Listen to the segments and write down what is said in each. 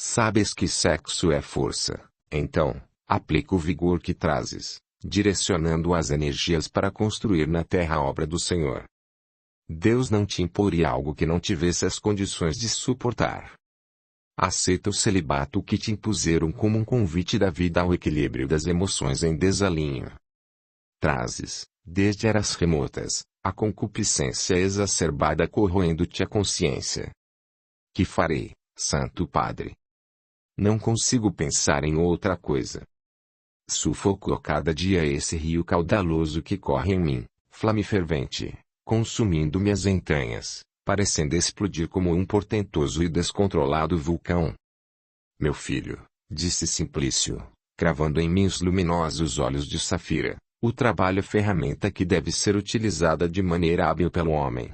Sabes que sexo é força, então, aplica o vigor que trazes, direcionando as energias para construir na terra a obra do Senhor. Deus não te imporia algo que não tivesse as condições de suportar. Aceita o celibato que te impuseram como um convite da vida ao equilíbrio das emoções em desalinho. Trazes, desde eras remotas, a concupiscência exacerbada corroendo-te a consciência. Que farei, Santo Padre? Não consigo pensar em outra coisa. Sufoco a cada dia esse rio caudaloso que corre em mim, flame fervente, consumindo-me as entranhas, parecendo explodir como um portentoso e descontrolado vulcão. Meu filho, disse Simplício, cravando em mim os luminosos olhos de safira, o trabalho é ferramenta que deve ser utilizada de maneira hábil pelo homem.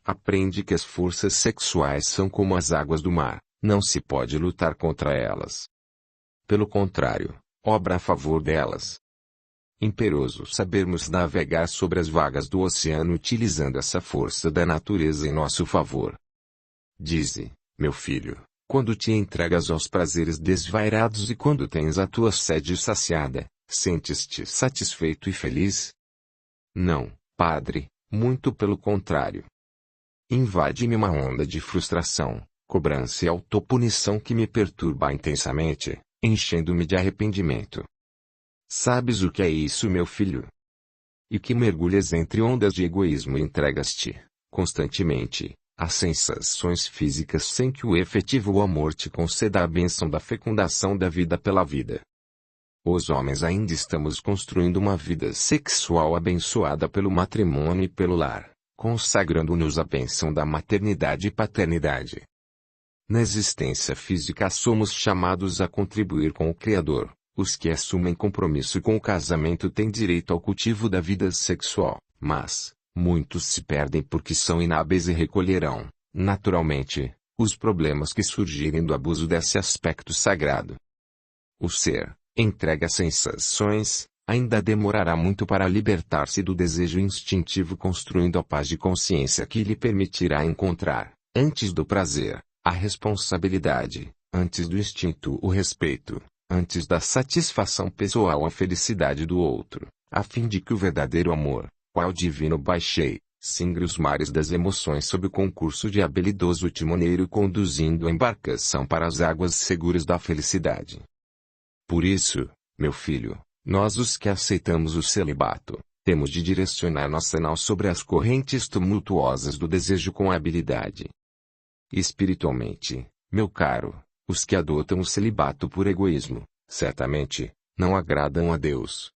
Aprende que as forças sexuais são como as águas do mar, não se pode lutar contra elas. Pelo contrário, obra a favor delas. Imperoso sabermos navegar sobre as vagas do oceano utilizando essa força da natureza em nosso favor. Dize, meu filho, quando te entregas aos prazeres desvairados e quando tens a tua sede saciada, sentes-te satisfeito e feliz? Não, Padre, muito pelo contrário. Invade-me uma onda de frustração, cobrança e autopunição que me perturba intensamente, enchendo-me de arrependimento. Sabes o que é isso, meu filho? E que mergulhas entre ondas de egoísmo e entregas-te, constantemente, a sensações físicas sem que o efetivo amor te conceda a bênção da fecundação da vida pela vida. Os homens ainda estamos construindo uma vida sexual abençoada pelo matrimônio e pelo lar, consagrando-nos a bênção da maternidade e paternidade. Na existência física somos chamados a contribuir com o Criador. Os que assumem compromisso com o casamento têm direito ao cultivo da vida sexual, mas muitos se perdem porque são inábeis e recolherão, naturalmente, os problemas que surgirem do abuso desse aspecto sagrado. O ser, entregue a sensações, ainda demorará muito para libertar-se do desejo instintivo construindo a paz de consciência que lhe permitirá encontrar, antes do prazer, a responsabilidade, antes do instinto o respeito, antes da satisfação pessoal a felicidade do outro, a fim de que o verdadeiro amor, qual divino baixei, singre os mares das emoções sob o concurso de habilidoso timoneiro conduzindo a embarcação para as águas seguras da felicidade. Por isso, meu filho, nós os que aceitamos o celibato, temos de direcionar nossa nau sobre as correntes tumultuosas do desejo com habilidade. Espiritualmente, meu caro, os que adotam o celibato por egoísmo, certamente, não agradam a Deus.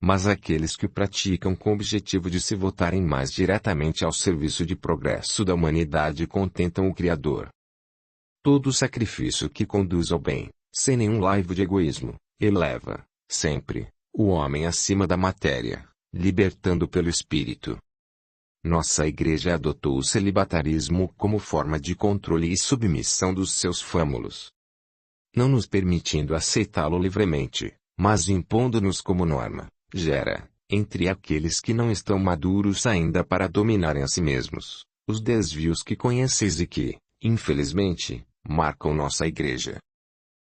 Mas aqueles que o praticam com o objetivo de se voltarem mais diretamente ao serviço de progresso da humanidade contentam o Criador. Todo sacrifício que conduz ao bem, sem nenhum laivo de egoísmo, eleva, sempre, o homem acima da matéria, libertando pelo espírito. Nossa Igreja adotou o celibatarismo como forma de controle e submissão dos seus fâmulos. Não nos permitindo aceitá-lo livremente, mas impondo-nos como norma, gera, entre aqueles que não estão maduros ainda para dominarem a si mesmos, os desvios que conheceis e que, infelizmente, marcam nossa Igreja.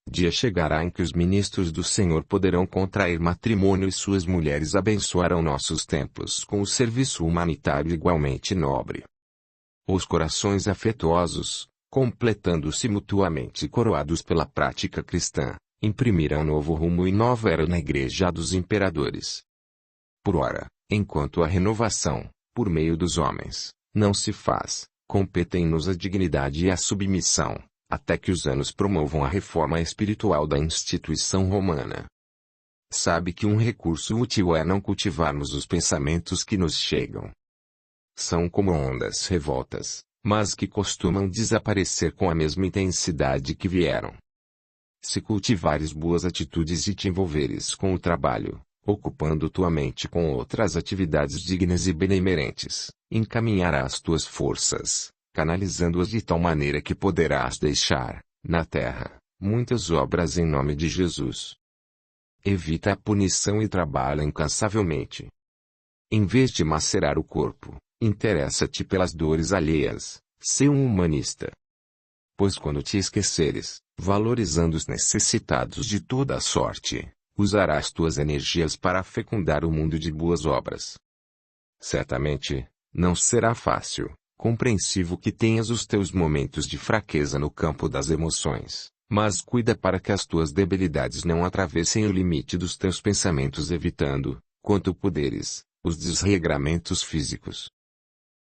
Dia chegará em que os ministros do Senhor poderão contrair matrimônio e suas mulheres abençoarão nossos templos com o serviço humanitário igualmente nobre. Os corações afetuosos, completando-se mutuamente coroados pela prática cristã, imprimirão novo rumo e nova era na Igreja dos Imperadores. Por ora, enquanto a renovação, por meio dos homens, não se faz, competem-nos a dignidade e a submissão, até que os anos promovam a reforma espiritual da instituição romana. Sabe que um recurso útil é não cultivarmos os pensamentos que nos chegam. São como ondas revoltas, mas que costumam desaparecer com a mesma intensidade que vieram. Se cultivares boas atitudes e te envolveres com o trabalho, ocupando tua mente com outras atividades dignas e benemerentes, encaminharás tuas forças, canalizando-as de tal maneira que poderás deixar, na terra, muitas obras em nome de Jesus. Evita a punição e trabalha incansavelmente. Em vez de macerar o corpo, interessa-te pelas dores alheias, sê um humanista. Pois quando te esqueceres, valorizando os necessitados de toda a sorte, usarás tuas energias para fecundar o mundo de boas obras. Certamente, não será fácil, compreensivo que tenhas os teus momentos de fraqueza no campo das emoções, mas cuida para que as tuas debilidades não atravessem o limite dos teus pensamentos, evitando, quanto puderes, os desregramentos físicos.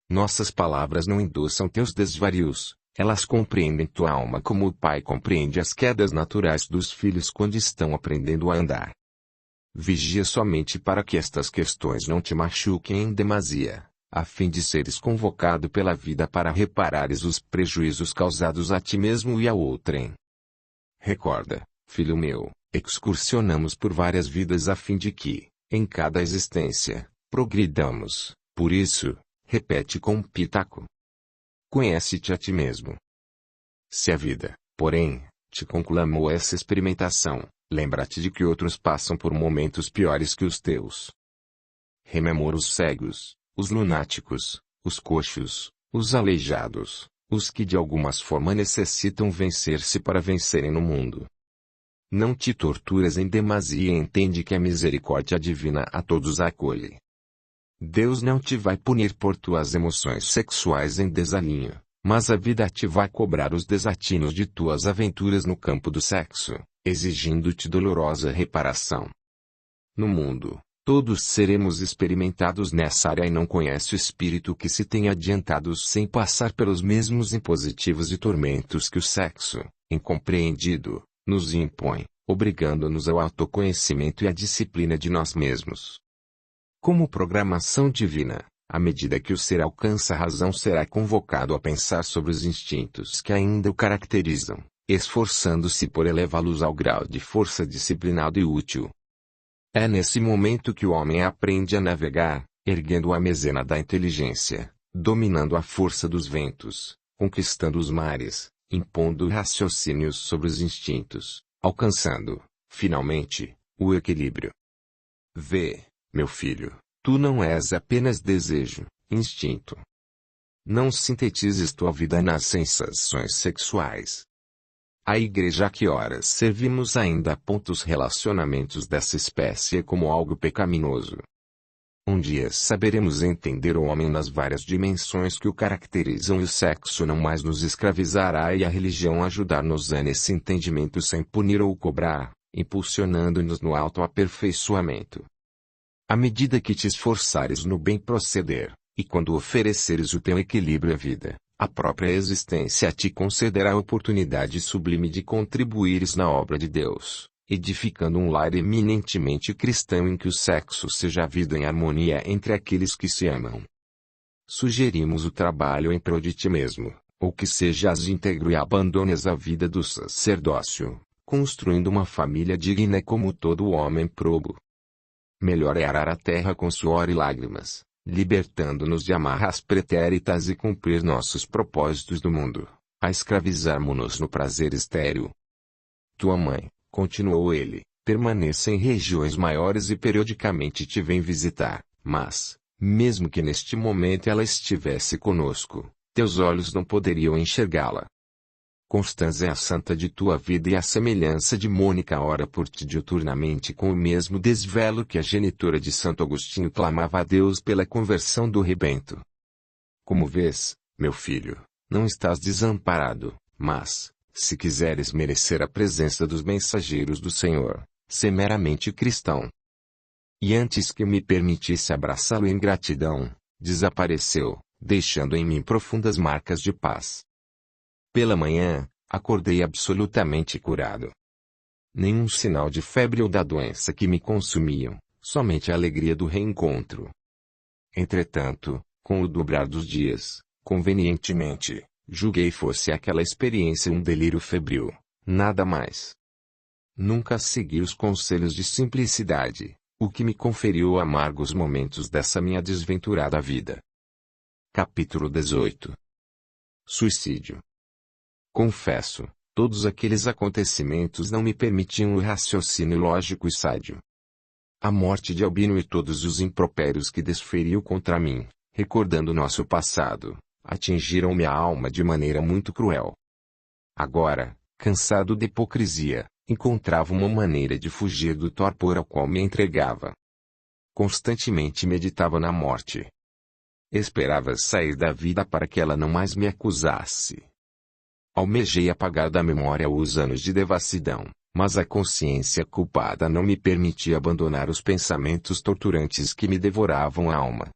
Nossas palavras não endossam teus desvarios, elas compreendem tua alma como o pai compreende as quedas naturais dos filhos quando estão aprendendo a andar. Vigia somente para que estas questões não te machuquem em demasia, a fim de seres convocado pela vida para reparares os prejuízos causados a ti mesmo e a outrem. Recorda, filho meu, excursionamos por várias vidas a fim de que, em cada existência, progridamos. Por isso, repete com um pitaco. Conhece-te a ti mesmo. Se a vida, porém, te conclamou essa experimentação, lembra-te de que outros passam por momentos piores que os teus. Rememora os cegos, os lunáticos, os coxos, os aleijados, os que de alguma forma necessitam vencer-se para vencerem no mundo. Não te torturas em demasia e entende que a misericórdia divina a todos acolhe. Deus não te vai punir por tuas emoções sexuais em desalinho, mas a vida te vai cobrar os desatinos de tuas aventuras no campo do sexo, exigindo-te dolorosa reparação. No mundo, todos seremos experimentados nessa área e não conhece o espírito que se tenha adiantado sem passar pelos mesmos impositivos e tormentos que o sexo, incompreendido, nos impõe, obrigando-nos ao autoconhecimento e à disciplina de nós mesmos. Como programação divina, à medida que o ser alcança a razão será convocado a pensar sobre os instintos que ainda o caracterizam, esforçando-se por elevá-los ao grau de força disciplinada e útil. É nesse momento que o homem aprende a navegar, erguendo a mezena da inteligência, dominando a força dos ventos, conquistando os mares, impondo raciocínios sobre os instintos, alcançando, finalmente, o equilíbrio. Vê, meu filho, tu não és apenas desejo, instinto. Não sintetizes tua vida nas sensações sexuais. A igreja a que horas servimos ainda aponta os relacionamentos dessa espécie como algo pecaminoso. Um dia saberemos entender o homem nas várias dimensões que o caracterizam e o sexo não mais nos escravizará e a religião ajudar-nos a nesse entendimento sem punir ou cobrar, impulsionando-nos no autoaperfeiçoamento. À medida que te esforçares no bem proceder, e quando ofereceres o teu equilíbrio à vida, a própria existência te concederá a oportunidade sublime de contribuires na obra de Deus, edificando um lar eminentemente cristão em que o sexo seja a vida em harmonia entre aqueles que se amam. Sugerimos o trabalho em prol de ti mesmo, ou que sejas íntegro e abandones a vida do sacerdócio, construindo uma família digna como todo homem probo. Melhor é arar a terra com suor e lágrimas, libertando-nos de amarras pretéritas e cumprir nossos propósitos do mundo, a escravizarmos-nos no prazer estéril. Tua mãe, continuou ele, permaneça em regiões maiores e periodicamente te vem visitar, mas, mesmo que neste momento ela estivesse conosco, teus olhos não poderiam enxergá-la. Constança é a santa de tua vida e a semelhança de Mônica ora por ti diuturnamente com o mesmo desvelo que a genitora de Santo Agostinho clamava a Deus pela conversão do rebento. Como vês, meu filho, não estás desamparado, mas, se quiseres merecer a presença dos mensageiros do Senhor, sê meramente cristão. E antes que me permitisse abraçá-lo em gratidão, desapareceu, deixando em mim profundas marcas de paz. Pela manhã, acordei absolutamente curado. Nenhum sinal de febre ou da doença que me consumiam, somente a alegria do reencontro. Entretanto, com o dobrar dos dias, convenientemente, julguei fosse aquela experiência um delírio febril, nada mais. Nunca segui os conselhos de simplicidade, o que me conferiu amargos momentos dessa minha desventurada vida. Capítulo 18. Suicídio. Confesso, todos aqueles acontecimentos não me permitiam o raciocínio lógico e sádio. A morte de Albino e todos os impropérios que desferiu contra mim, recordando nosso passado, atingiram minha alma de maneira muito cruel. Agora, cansado de hipocrisia, encontrava uma maneira de fugir do torpor ao qual me entregava. Constantemente meditava na morte. Esperava sair da vida para que ela não mais me acusasse. Almejei apagar da memória os anos de devassidão, mas a consciência culpada não me permitia abandonar os pensamentos torturantes que me devoravam a alma.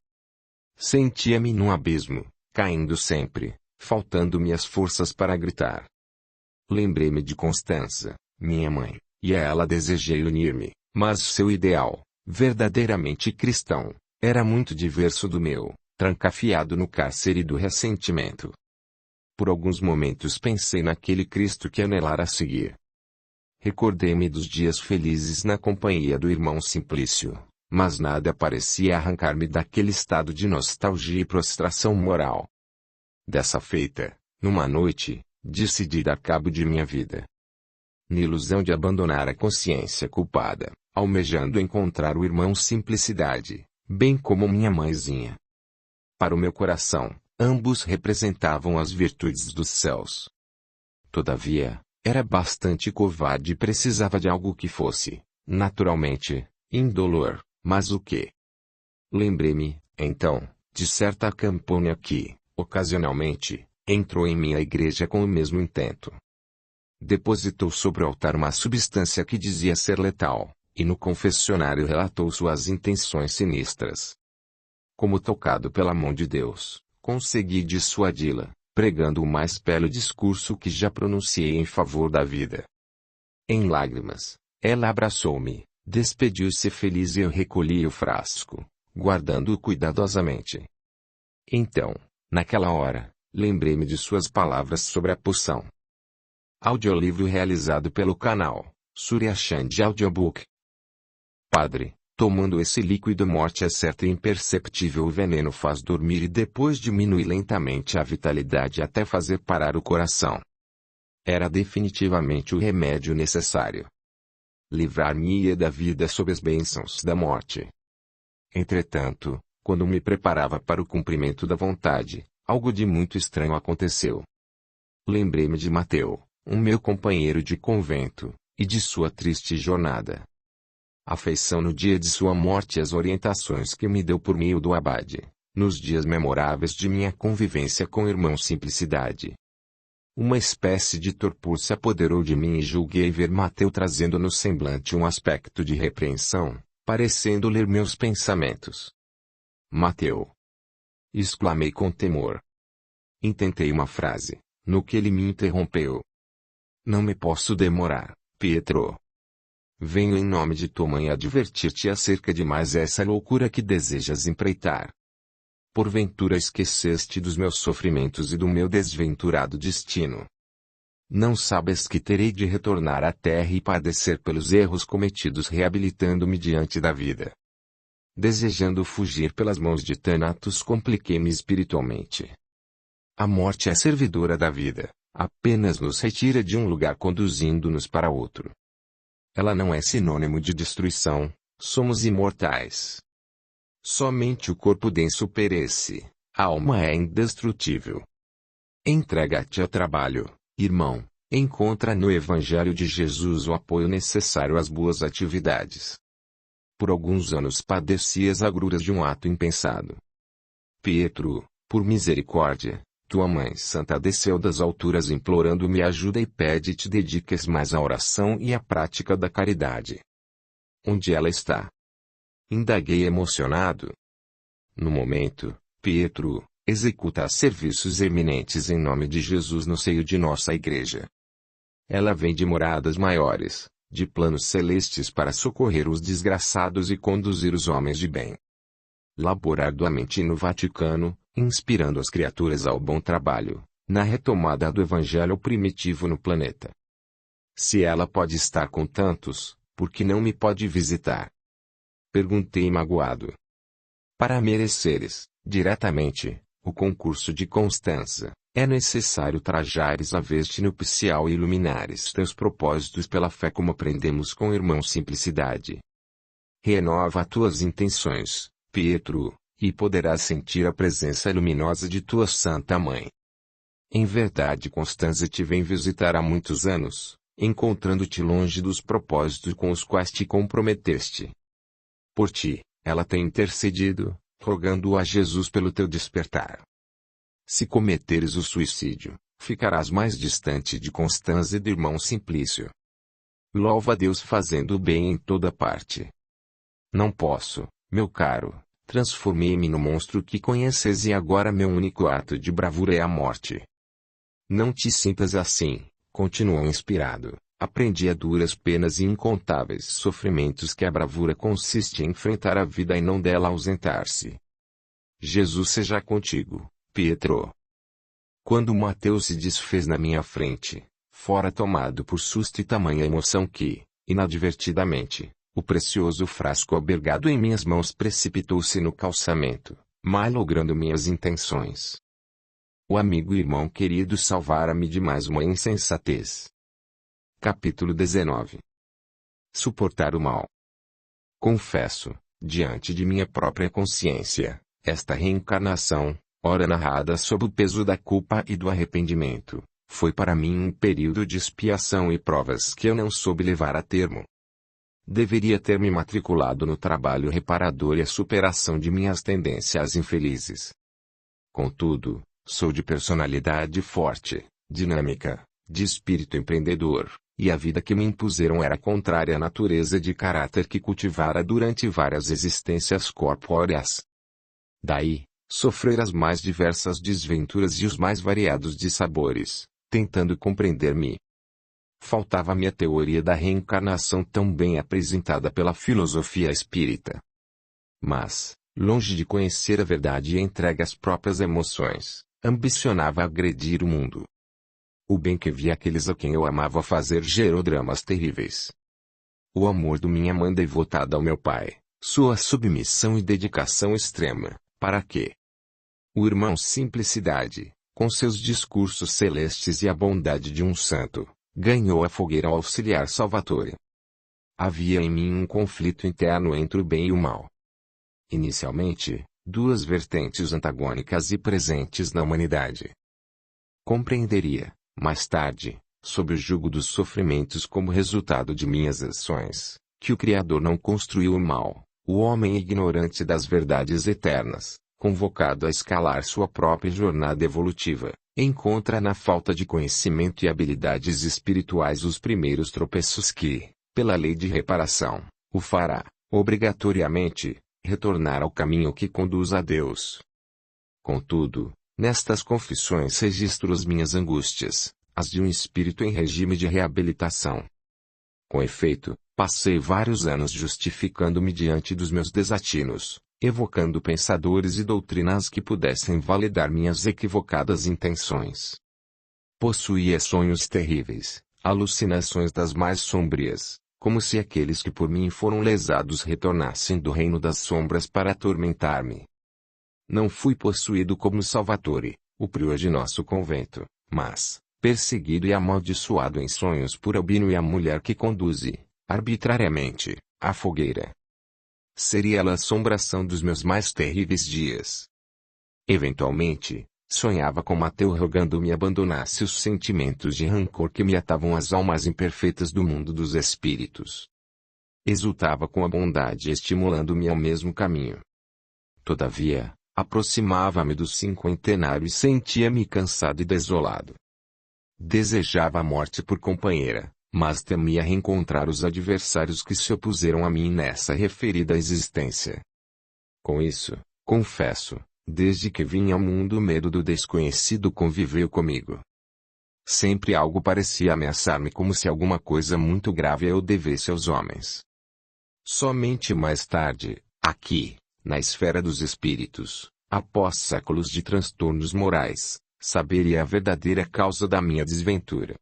Sentia-me num abismo, caindo sempre, faltando-me as forças para gritar. Lembrei-me de Constança, minha mãe, e a ela desejei unir-me, mas seu ideal, verdadeiramente cristão, era muito diverso do meu, trancafiado no cárcere do ressentimento. Por alguns momentos pensei naquele Cristo que anelara seguir. Recordei-me dos dias felizes na companhia do irmão Simplício, mas nada parecia arrancar-me daquele estado de nostalgia e prostração moral. Dessa feita, numa noite, decidi dar cabo de minha vida. Na ilusão de abandonar a consciência culpada, almejando encontrar o irmão Simplicidade, bem como minha mãezinha. Para o meu coração, ambos representavam as virtudes dos céus. Todavia, era bastante covarde e precisava de algo que fosse, naturalmente, indolor, mas o quê? Lembrei-me, então, de certa campônia que, ocasionalmente, entrou em minha igreja com o mesmo intento. Depositou sobre o altar uma substância que dizia ser letal, e no confessionário relatou suas intenções sinistras. Como tocado pela mão de Deus, consegui dissuadi-la, pregando o mais belo discurso que já pronunciei em favor da vida. Em lágrimas, ela abraçou-me, despediu-se feliz e eu recolhi o frasco, guardando-o cuidadosamente. Então, naquela hora, lembrei-me de suas palavras sobre a poção. Audiolivro realizado pelo canal Surya Chand Audiobook. Padre, tomando esse líquido morte é certa e imperceptível o veneno faz dormir e depois diminui lentamente a vitalidade até fazer parar o coração. Era definitivamente o remédio necessário. Livrar-me-ia da vida sob as bênçãos da morte. Entretanto, quando me preparava para o cumprimento da vontade, algo de muito estranho aconteceu. Lembrei-me de Mateu, meu companheiro de convento, e de sua triste jornada. A afeição no dia de sua morte e as orientações que me deu por meio do abade, nos dias memoráveis de minha convivência com o irmão Simplicidade. Uma espécie de torpor se apoderou de mim e julguei ver Mateu trazendo no semblante um aspecto de repreensão, parecendo ler meus pensamentos. Mateu! Exclamei com temor. Intentei uma frase, no que ele me interrompeu. Não me posso demorar, Pietro. Venho em nome de tua mãe advertir-te acerca de mais essa loucura que desejas empreitar. Porventura esqueceste dos meus sofrimentos e do meu desventurado destino. Não sabes que terei de retornar à terra e padecer pelos erros cometidos reabilitando-me diante da vida. Desejando fugir pelas mãos de Thanatos compliquei-me espiritualmente. A morte é servidora da vida, apenas nos retira de um lugar conduzindo-nos para outro. Ela não é sinônimo de destruição, somos imortais. Somente o corpo denso perece, a alma é indestrutível. Entrega-te ao trabalho, irmão, encontra no Evangelho de Jesus o apoio necessário às boas atividades. Por alguns anos padeci as agruras de um ato impensado. Pietro, por misericórdia, tua mãe santa desceu das alturas implorando-me ajuda e pede-te dediques mais à oração e à prática da caridade. Onde ela está? Indaguei emocionado. No momento, Pietro, executa serviços eminentes em nome de Jesus no seio de nossa igreja. Ela vem de moradas maiores, de planos celestes para socorrer os desgraçados e conduzir os homens de bem. Labora arduamente no Vaticano, inspirando as criaturas ao bom trabalho, na retomada do evangelho primitivo no planeta. Se ela pode estar com tantos, por que não me pode visitar? Perguntei magoado. Para mereceres, diretamente, o concurso de Constança, é necessário trajares a veste nupcial e iluminares teus propósitos pela fé como aprendemos com o irmão Simplicidade. Renova tuas intenções, Pietro, e poderás sentir a presença luminosa de tua Santa Mãe. Em verdade, Constanza te vem visitar há muitos anos, encontrando-te longe dos propósitos com os quais te comprometeste. Por ti, ela tem intercedido, rogando a Jesus pelo teu despertar. Se cometeres o suicídio, ficarás mais distante de Constanza e do irmão Simplício. Louva a Deus fazendo o bem em toda parte. Não posso, meu caro, transformei-me no monstro que conheces e agora meu único ato de bravura é a morte. Não te sintas assim, continuou inspirado. Aprendi a duras penas e incontáveis sofrimentos que a bravura consiste em enfrentar a vida e não dela ausentar-se. Jesus seja contigo, Pietro. Quando Mateus se desfez na minha frente, fora tomado por susto e tamanha emoção que, inadvertidamente, o precioso frasco albergado em minhas mãos precipitou-se no calçamento, malogrando minhas intenções. O amigo e irmão querido salvara-me de mais uma insensatez. Capítulo 19. Suportar o mal. Confesso, diante de minha própria consciência, esta reencarnação, ora narrada sob o peso da culpa e do arrependimento, foi para mim um período de expiação e provas que eu não soube levar a termo. Deveria ter me matriculado no trabalho reparador e a superação de minhas tendências infelizes. Contudo, sou de personalidade forte, dinâmica, de espírito empreendedor, e a vida que me impuseram era contrária à natureza de caráter que cultivara durante várias existências corpóreas. Daí, sofrer as mais diversas desventuras e os mais variados dissabores, tentando compreender-me. Faltava-me a teoria da reencarnação tão bem apresentada pela filosofia espírita. Mas, longe de conhecer a verdade e entregue às próprias emoções, ambicionava agredir o mundo. O bem que vi aqueles a quem eu amava fazer gerou dramas terríveis. O amor de minha mãe devotada ao meu pai, sua submissão e dedicação extrema, para quê? O irmão Simplicidade, com seus discursos celestes e a bondade de um santo, ganhou a fogueira ao auxiliar Salvatore. Havia em mim um conflito interno entre o bem e o mal. Inicialmente, duas vertentes antagônicas e presentes na humanidade. Compreenderia, mais tarde, sob o jugo dos sofrimentos como resultado de minhas ações, que o Criador não construiu o mal, o homem ignorante das verdades eternas, convocado a escalar sua própria jornada evolutiva, encontra na falta de conhecimento e habilidades espirituais os primeiros tropeços que, pela lei de reparação, o fará, obrigatoriamente, retornar ao caminho que conduz a Deus. Contudo, nestas confissões registro as minhas angústias, as de um espírito em regime de reabilitação. Com efeito, passei vários anos justificando-me diante dos meus desatinos, evocando pensadores e doutrinas que pudessem validar minhas equivocadas intenções. Possuía sonhos terríveis, alucinações das mais sombrias, como se aqueles que por mim foram lesados retornassem do reino das sombras para atormentar-me. Não fui possuído como Salvatore, o prior de nosso convento, mas, perseguido e amaldiçoado em sonhos por Albino e a mulher que conduze, arbitrariamente, a fogueira. Seria ela a assombração dos meus mais terríveis dias. Eventualmente, sonhava com Mateu rogando-me abandonasse os sentimentos de rancor que me atavam às almas imperfeitas do mundo dos espíritos. Exultava com a bondade estimulando-me ao mesmo caminho. Todavia, aproximava-me do cinquentenário e sentia-me cansado e desolado. Desejava a morte por companheira, mas temia reencontrar os adversários que se opuseram a mim nessa referida existência. Com isso, confesso, desde que vim ao mundo o medo do desconhecido conviveu comigo. Sempre algo parecia ameaçar-me como se alguma coisa muito grave eu devesse aos homens. Somente mais tarde, aqui, na esfera dos espíritos, após séculos de transtornos morais, saberia a verdadeira causa da minha desventura.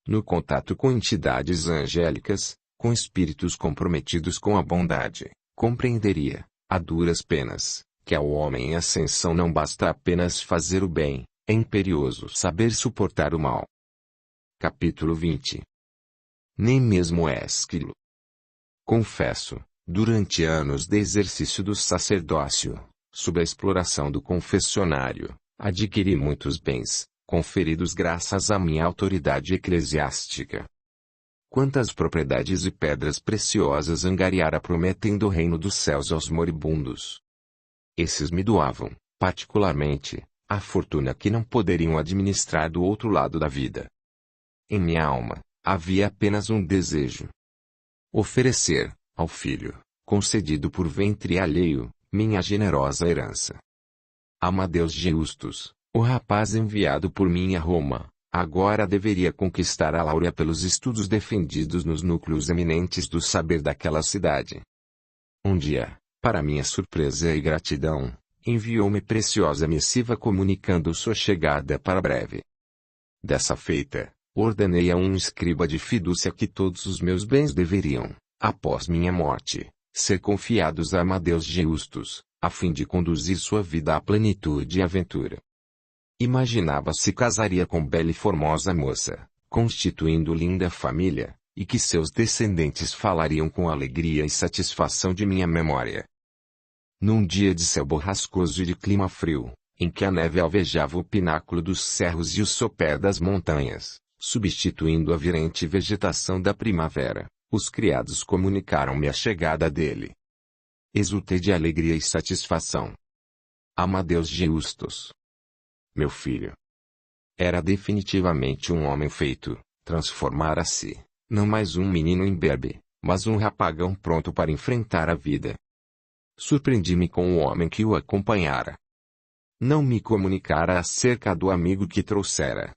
No contato com entidades angélicas, com espíritos comprometidos com a bondade, compreenderia, a duras penas, que ao homem em ascensão não basta apenas fazer o bem, é imperioso saber suportar o mal. Capítulo 20. Nem mesmo Ésquilo. Confesso, durante anos de exercício do sacerdócio, sob a exploração do confessionário, adquiri muitos bens, conferidos graças à minha autoridade eclesiástica. Quantas propriedades e pedras preciosas angariara prometendo o reino dos céus aos moribundos. Esses me doavam, particularmente, a fortuna que não poderiam administrar do outro lado da vida. Em minha alma, havia apenas um desejo: oferecer, ao filho, concedido por ventre alheio, minha generosa herança. Amadeus Justus, o rapaz enviado por mim a Roma, agora deveria conquistar a láurea pelos estudos defendidos nos núcleos eminentes do saber daquela cidade. Um dia, para minha surpresa e gratidão, enviou-me preciosa missiva comunicando sua chegada para breve. Dessa feita, ordenei a um escriba de fidúcia que todos os meus bens deveriam, após minha morte, ser confiados a Amadeus Justus, a fim de conduzir sua vida à plenitude e aventura. Imaginava se casaria com bela e formosa moça, constituindo linda família, e que seus descendentes falariam com alegria e satisfação de minha memória. Num dia de céu borrascoso e de clima frio, em que a neve alvejava o pináculo dos cerros e o sopé das montanhas, substituindo a virente vegetação da primavera, os criados comunicaram-me a chegada dele. Exultei de alegria e satisfação. Amadeus Justus, meu filho, era definitivamente um homem feito, transformara-se, não mais um menino imberbe, mas um rapagão pronto para enfrentar a vida. Surpreendi-me com o homem que o acompanhara. Não me comunicara acerca do amigo que trouxera.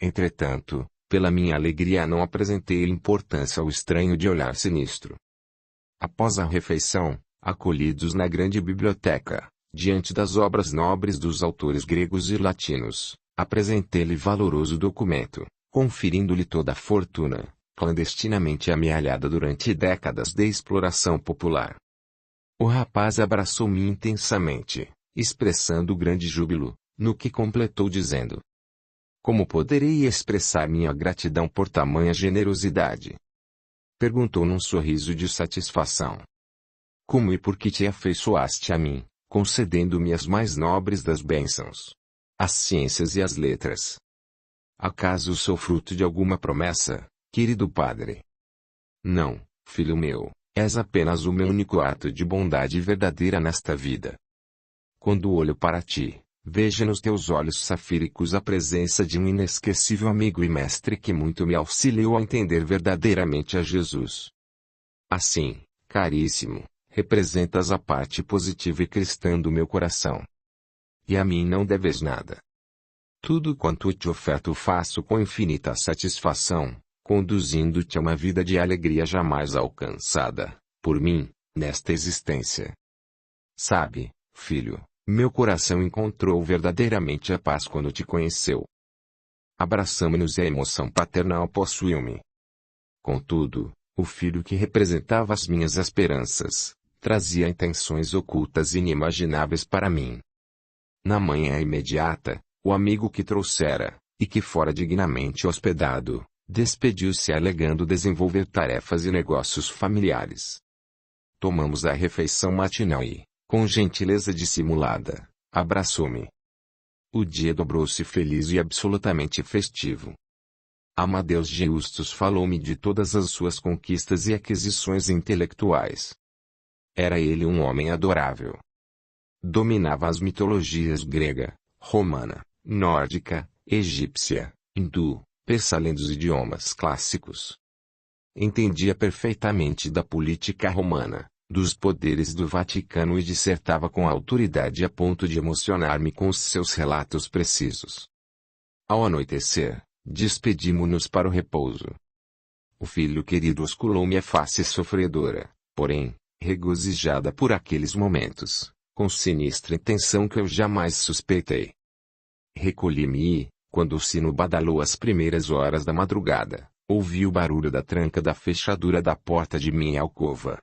Entretanto, pela minha alegria não apresentei importância ao estranho de olhar sinistro. Após a refeição, acolhidos na grande biblioteca, diante das obras nobres dos autores gregos e latinos, apresentei-lhe valoroso documento, conferindo-lhe toda a fortuna, clandestinamente amealhada durante décadas de exploração popular. O rapaz abraçou-me intensamente, expressando grande júbilo, no que completou dizendo: como poderei expressar minha gratidão por tamanha generosidade? Perguntou num sorriso de satisfação. Como e por que te afeiçoaste a mim, concedendo-me as mais nobres das bênçãos, as ciências e as letras? Acaso sou fruto de alguma promessa, querido padre? Não, filho meu, és apenas o meu único ato de bondade verdadeira nesta vida. Quando olho para ti, vejo nos teus olhos safíricos a presença de um inesquecível amigo e mestre que muito me auxiliou a entender verdadeiramente a Jesus. Assim, caríssimo, representas a parte positiva e cristã do meu coração. E a mim não deves nada. Tudo quanto te oferto faço com infinita satisfação, conduzindo-te a uma vida de alegria jamais alcançada, por mim, nesta existência. Sabe, filho, meu coração encontrou verdadeiramente a paz quando te conheceu. Abraçamo-nos e a emoção paternal possuiu-me. Contudo, o filho que representava as minhas esperanças, trazia intenções ocultas e inimagináveis para mim. Na manhã imediata, o amigo que trouxera, e que fora dignamente hospedado, despediu-se alegando desenvolver tarefas e negócios familiares. Tomamos a refeição matinal e, com gentileza dissimulada, abraçou-me. O dia dobrou-se feliz e absolutamente festivo. Amadeus Justus falou-me de todas as suas conquistas e aquisições intelectuais. Era ele um homem adorável. Dominava as mitologias grega, romana, nórdica, egípcia, hindu, persa além dos idiomas clássicos. Entendia perfeitamente da política romana, dos poderes do Vaticano e dissertava com autoridade a ponto de emocionar-me com os seus relatos precisos. Ao anoitecer, despedimo-nos para o repouso. O filho querido osculou-me a face sofredora, porém, regozijada por aqueles momentos, com sinistra intenção que eu jamais suspeitei. Recolhi-me e, quando o sino badalou às primeiras horas da madrugada, ouvi o barulho da tranca da fechadura da porta de minha alcova.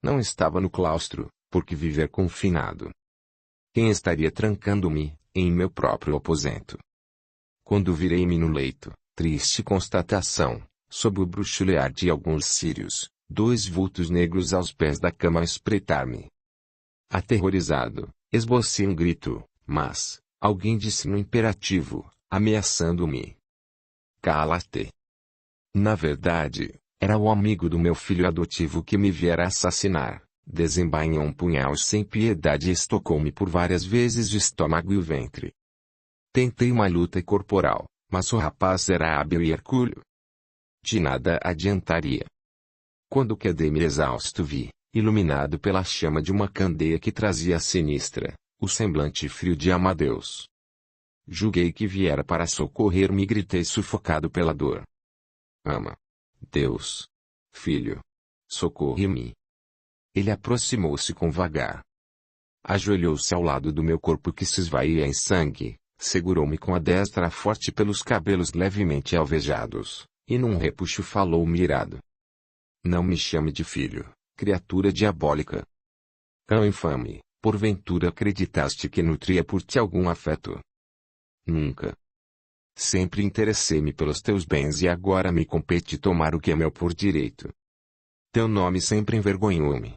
Não estava no claustro, porque viver confinado. Quem estaria trancando-me, em meu próprio aposento? Quando virei-me no leito, triste constatação, sob o bruxulear de alguns círios, dois vultos negros aos pés da cama a espreitar-me. Aterrorizado, esbocei um grito, mas, alguém disse no imperativo: ameaçando-me. Cala-te. Na verdade, era o amigo do meu filho adotivo que me viera assassinar. Desembainhou um punhal sem piedade e estocou-me por várias vezes o estômago e o ventre. Tentei uma luta corporal, mas o rapaz era hábil e hercúleo. De nada adiantaria. Quando quedei-me exausto vi, iluminado pela chama de uma candeia que trazia sinistra, o semblante frio de Amadeus. Julguei que viera para socorrer-me e gritei sufocado pela dor. Ama. Deus. Filho. Socorre-me. Ele aproximou-se com vagar. Ajoelhou-se ao lado do meu corpo que se esvaía em sangue, segurou-me com a destra forte pelos cabelos levemente alvejados, e num repuxo falou-me irado. Não me chame de filho, criatura diabólica. Cão infame, porventura acreditaste que nutria por ti algum afeto? Nunca. Sempre interessei-me pelos teus bens e agora me compete tomar o que é meu por direito. Teu nome sempre envergonhou-me.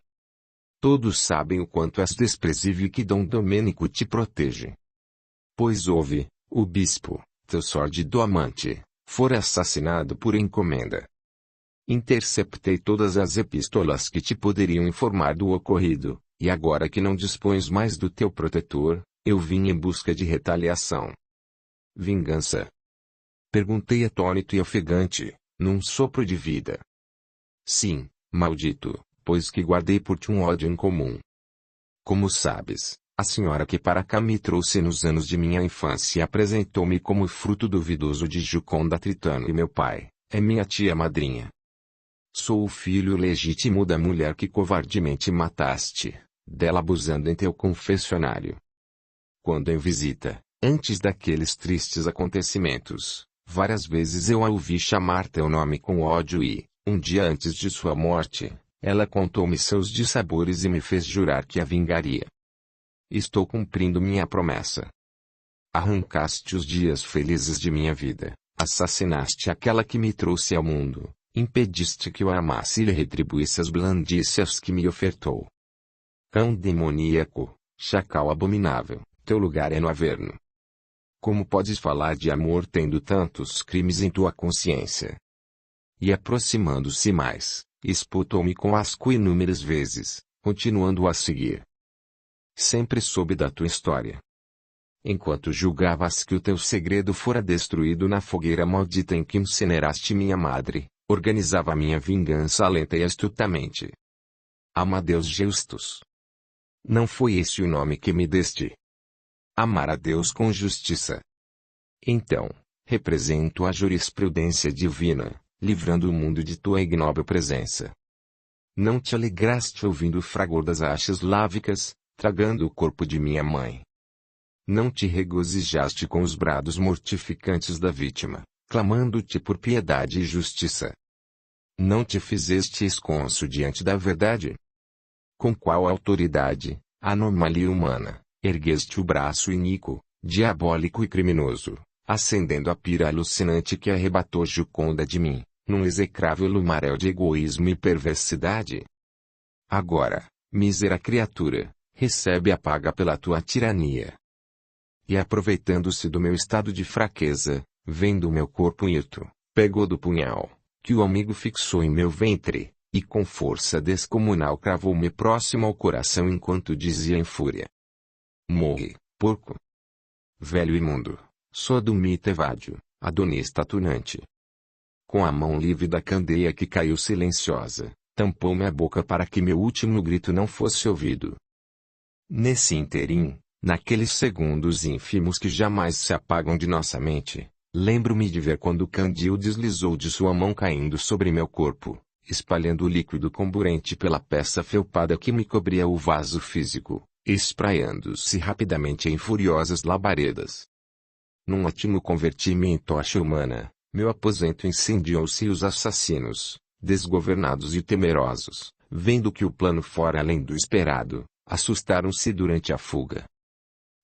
Todos sabem o quanto és desprezível e que Dom Domênico te protege. Pois ouve, o bispo, teu sórdido amante, fora assassinado por encomenda. Interceptei todas as epístolas que te poderiam informar do ocorrido, e agora que não dispões mais do teu protetor, eu vim em busca de retaliação. Vingança? Perguntei atônito e ofegante, num sopro de vida. Sim, maldito, pois que guardei por ti um ódio incomum. Como sabes, a senhora que para cá me trouxe nos anos de minha infância e apresentou-me como fruto duvidoso de Gioconda Tritano e meu pai, é minha tia madrinha. Sou o filho legítimo da mulher que covardemente mataste, dela abusando em teu confessionário. Quando em visita, antes daqueles tristes acontecimentos, várias vezes eu a ouvi chamar teu nome com ódio e, um dia antes de sua morte, ela contou-me seus dissabores e me fez jurar que a vingaria. Estou cumprindo minha promessa. Arrancaste os dias felizes de minha vida, assassinaste aquela que me trouxe ao mundo, impediste que eu a amasse e lhe retribuísse as blandícias que me ofertou. Cão demoníaco, chacal abominável, teu lugar é no Averno. Como podes falar de amor tendo tantos crimes em tua consciência? E aproximando-se mais, esputou-me com asco inúmeras vezes, continuando a seguir. Sempre soube da tua história. Enquanto julgavas que o teu segredo fora destruído na fogueira maldita em que incineraste minha madre, organizava minha vingança lenta e astutamente. Amadeus Justus. Não foi esse o nome que me deste? Amar a Deus com justiça. Então, represento a jurisprudência divina, livrando o mundo de tua ignóbil presença. Não te alegraste ouvindo o fragor das achas lávicas, tragando o corpo de minha mãe. Não te regozijaste com os brados mortificantes da vítima, clamando-te por piedade e justiça. Não te fizeste esconso diante da verdade? Com qual autoridade, anomalia humana, ergueste o braço iníquo, diabólico e criminoso, acendendo a pira alucinante que arrebatou Gioconda de mim, num execrável lumaréu de egoísmo e perversidade? Agora, mísera criatura, recebe a paga pela tua tirania. E aproveitando-se do meu estado de fraqueza, vendo o meu corpo hirto, pegou do punhal, que o amigo fixou em meu ventre, e com força descomunal cravou-me próximo ao coração enquanto dizia em fúria. Morre, porco! Velho imundo, sodomita evádio, adonista tunante. Com a mão livre da candeia que caiu silenciosa, tampou-me a boca para que meu último grito não fosse ouvido. Nesse interim, naqueles segundos ínfimos que jamais se apagam de nossa mente, lembro-me de ver quando o candil deslizou de sua mão caindo sobre meu corpo, espalhando o líquido comburente pela peça felpada que me cobria o vaso físico, espraiando-se rapidamente em furiosas labaredas. Num atino converti-me em tocha humana, meu aposento incendiou-se e os assassinos, desgovernados e temerosos, vendo que o plano fora além do esperado, assustaram-se durante a fuga.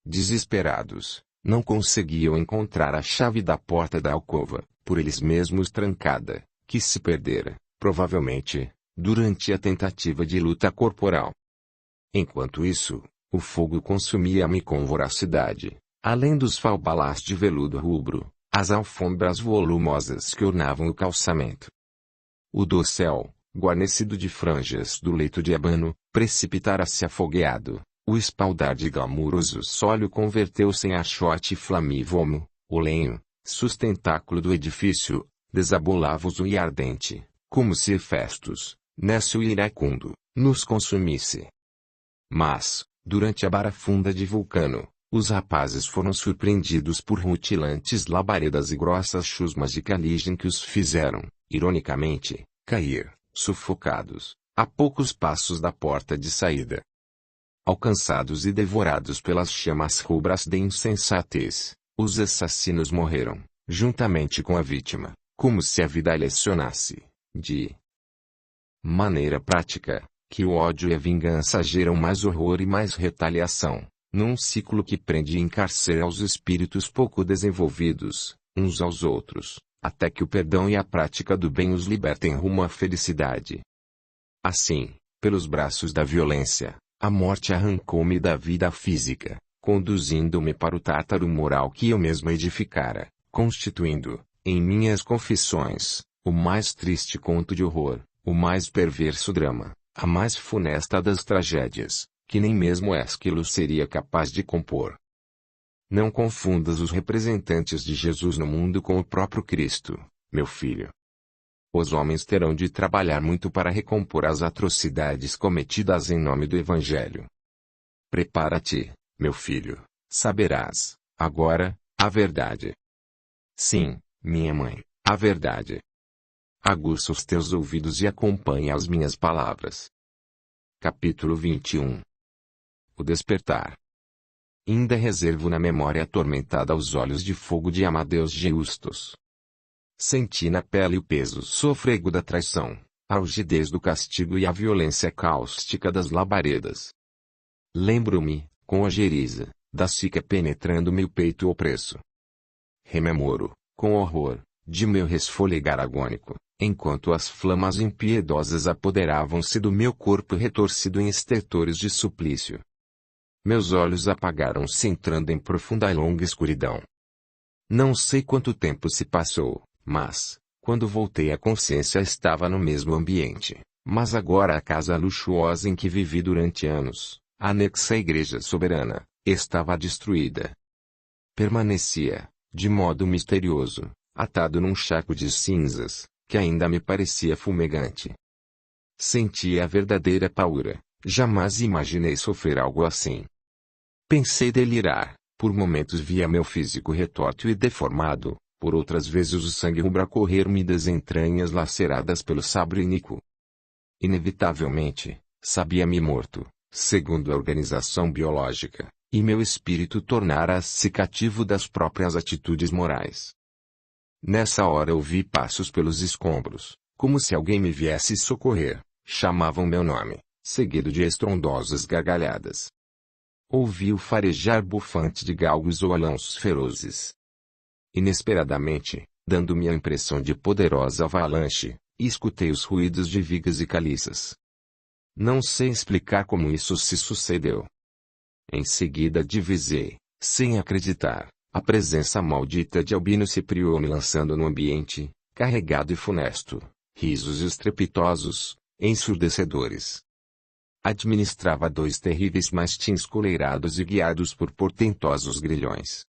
Desesperados, não conseguiam encontrar a chave da porta da alcova, por eles mesmos trancada, que se perdera, provavelmente, durante a tentativa de luta corporal. Enquanto isso, o fogo consumia-me com voracidade, Além dos falbalás de veludo rubro, as alfombras volumosas que ornavam o calçamento. O dossel, guarnecido de franjas do leito de ébano, precipitara-se afogueado. O espaldar de glamuroso sólio converteu-se em achote flamívomo. O lenho, sustentáculo do edifício, desabolavoso e ardente, como se Hefestos, nécio e iracundo, nos consumisse. Mas, durante a barafunda de Vulcano, os rapazes foram surpreendidos por rutilantes labaredas e grossas chusmas de caligem que os fizeram, ironicamente, cair, sufocados, a poucos passos da porta de saída. Alcançados e devorados pelas chamas rubras de insensatez, os assassinos morreram, juntamente com a vítima, como se a vida lecionasse, de maneira prática, que o ódio e a vingança geram mais horror e mais retaliação, num ciclo que prende e encarcera os espíritos pouco desenvolvidos, uns aos outros, até que o perdão e a prática do bem os libertem rumo à felicidade. Assim, pelos braços da violência, a morte arrancou-me da vida física, conduzindo-me para o tártaro moral que eu mesmo edificara, constituindo, em minhas confissões, o mais triste conto de horror, o mais perverso drama, a mais funesta das tragédias, que nem mesmo Ésquilo seria capaz de compor. Não confundas os representantes de Jesus no mundo com o próprio Cristo, meu filho. Os homens terão de trabalhar muito para recompor as atrocidades cometidas em nome do Evangelho. Prepara-te, meu filho, saberás, agora, a verdade. Sim, minha mãe, a verdade. Aguça os teus ouvidos e acompanha as minhas palavras. Capítulo 21. O despertar. Ainda reservo na memória atormentada os olhos de fogo de Amadeus Geustos. Senti na pele o peso sôfrego da traição, a algidez do castigo e a violência cáustica das labaredas. Lembro-me, com ojeriza, da sica penetrando-me o peito opresso. Rememoro, com horror, de meu resfolegar agônico, enquanto as flamas impiedosas apoderavam-se do meu corpo retorcido em estertores de suplício. Meus olhos apagaram-se entrando em profunda e longa escuridão. Não sei quanto tempo se passou, mas, quando voltei à consciência estava no mesmo ambiente, mas agora a casa luxuosa em que vivi durante anos, anexa à igreja soberana, estava destruída. Permanecia, de modo misterioso, atado num charco de cinzas, que ainda me parecia fumegante. Sentia a verdadeira paura, jamais imaginei sofrer algo assim. Pensei delirar, por momentos via meu físico retorto e deformado, por outras vezes o sangue rubro a correr-me das entranhas laceradas pelo sabre iníquo. Inevitavelmente, sabia-me morto, segundo a organização biológica, e meu espírito tornara-se cativo das próprias atitudes morais. Nessa hora ouvi passos pelos escombros, como se alguém me viesse socorrer, chamavam meu nome, seguido de estrondosas gargalhadas. Ouvi o farejar bufante de galgos ou alãos ferozes. Inesperadamente, dando-me a impressão de poderosa avalanche, escutei os ruídos de vigas e caliças. Não sei explicar como isso se sucedeu. Em seguida divisei, sem acreditar, a presença maldita de Albino Ciprione lançando no ambiente, carregado e funesto, risos estrepitosos, ensurdecedores. Administrava 2 terríveis mastins coleirados e guiados por portentosos grilhões.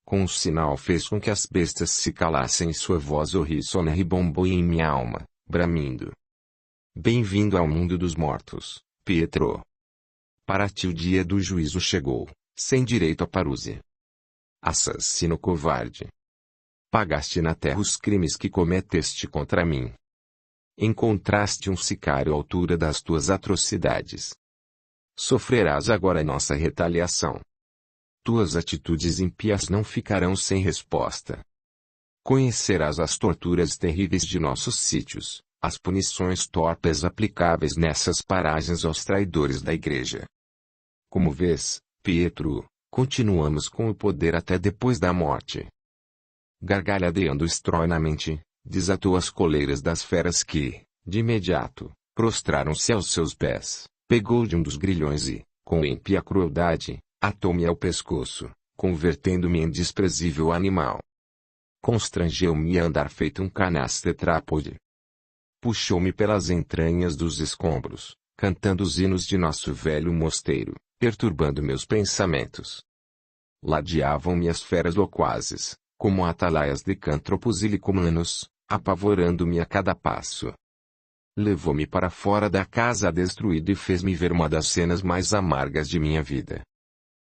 Com um sinal fez com que as bestas se calassem e sua voz horríssona rebombou em minha alma, bramindo. Bem-vindo ao mundo dos mortos, Pietro. Para ti o dia do juízo chegou, sem direito à parúzia. Assassino covarde. Pagaste na terra os crimes que cometeste contra mim. Encontraste um sicário à altura das tuas atrocidades. Sofrerás agora a nossa retaliação. Tuas atitudes ímpias não ficarão sem resposta. Conhecerás as torturas terríveis de nossos sítios, as punições torpes aplicáveis nessas paragens aos traidores da igreja. Como vês, Pietro, continuamos com o poder até depois da morte. Gargalhadeando estronamente, desatou as coleiras das feras que, de imediato, prostraram-se aos seus pés, pegou de um dos grilhões e, com ímpia crueldade, atou-me ao pescoço, convertendo-me em desprezível animal. Constrangeu-me a andar feito um canaz tetrápode. Puxou-me pelas entranhas dos escombros, cantando os hinos de nosso velho mosteiro, perturbando meus pensamentos. Ladeavam-me as feras loquazes, como atalaias de cântropos e licumanos, apavorando-me a cada passo. Levou-me para fora da casa destruída e fez-me ver uma das cenas mais amargas de minha vida.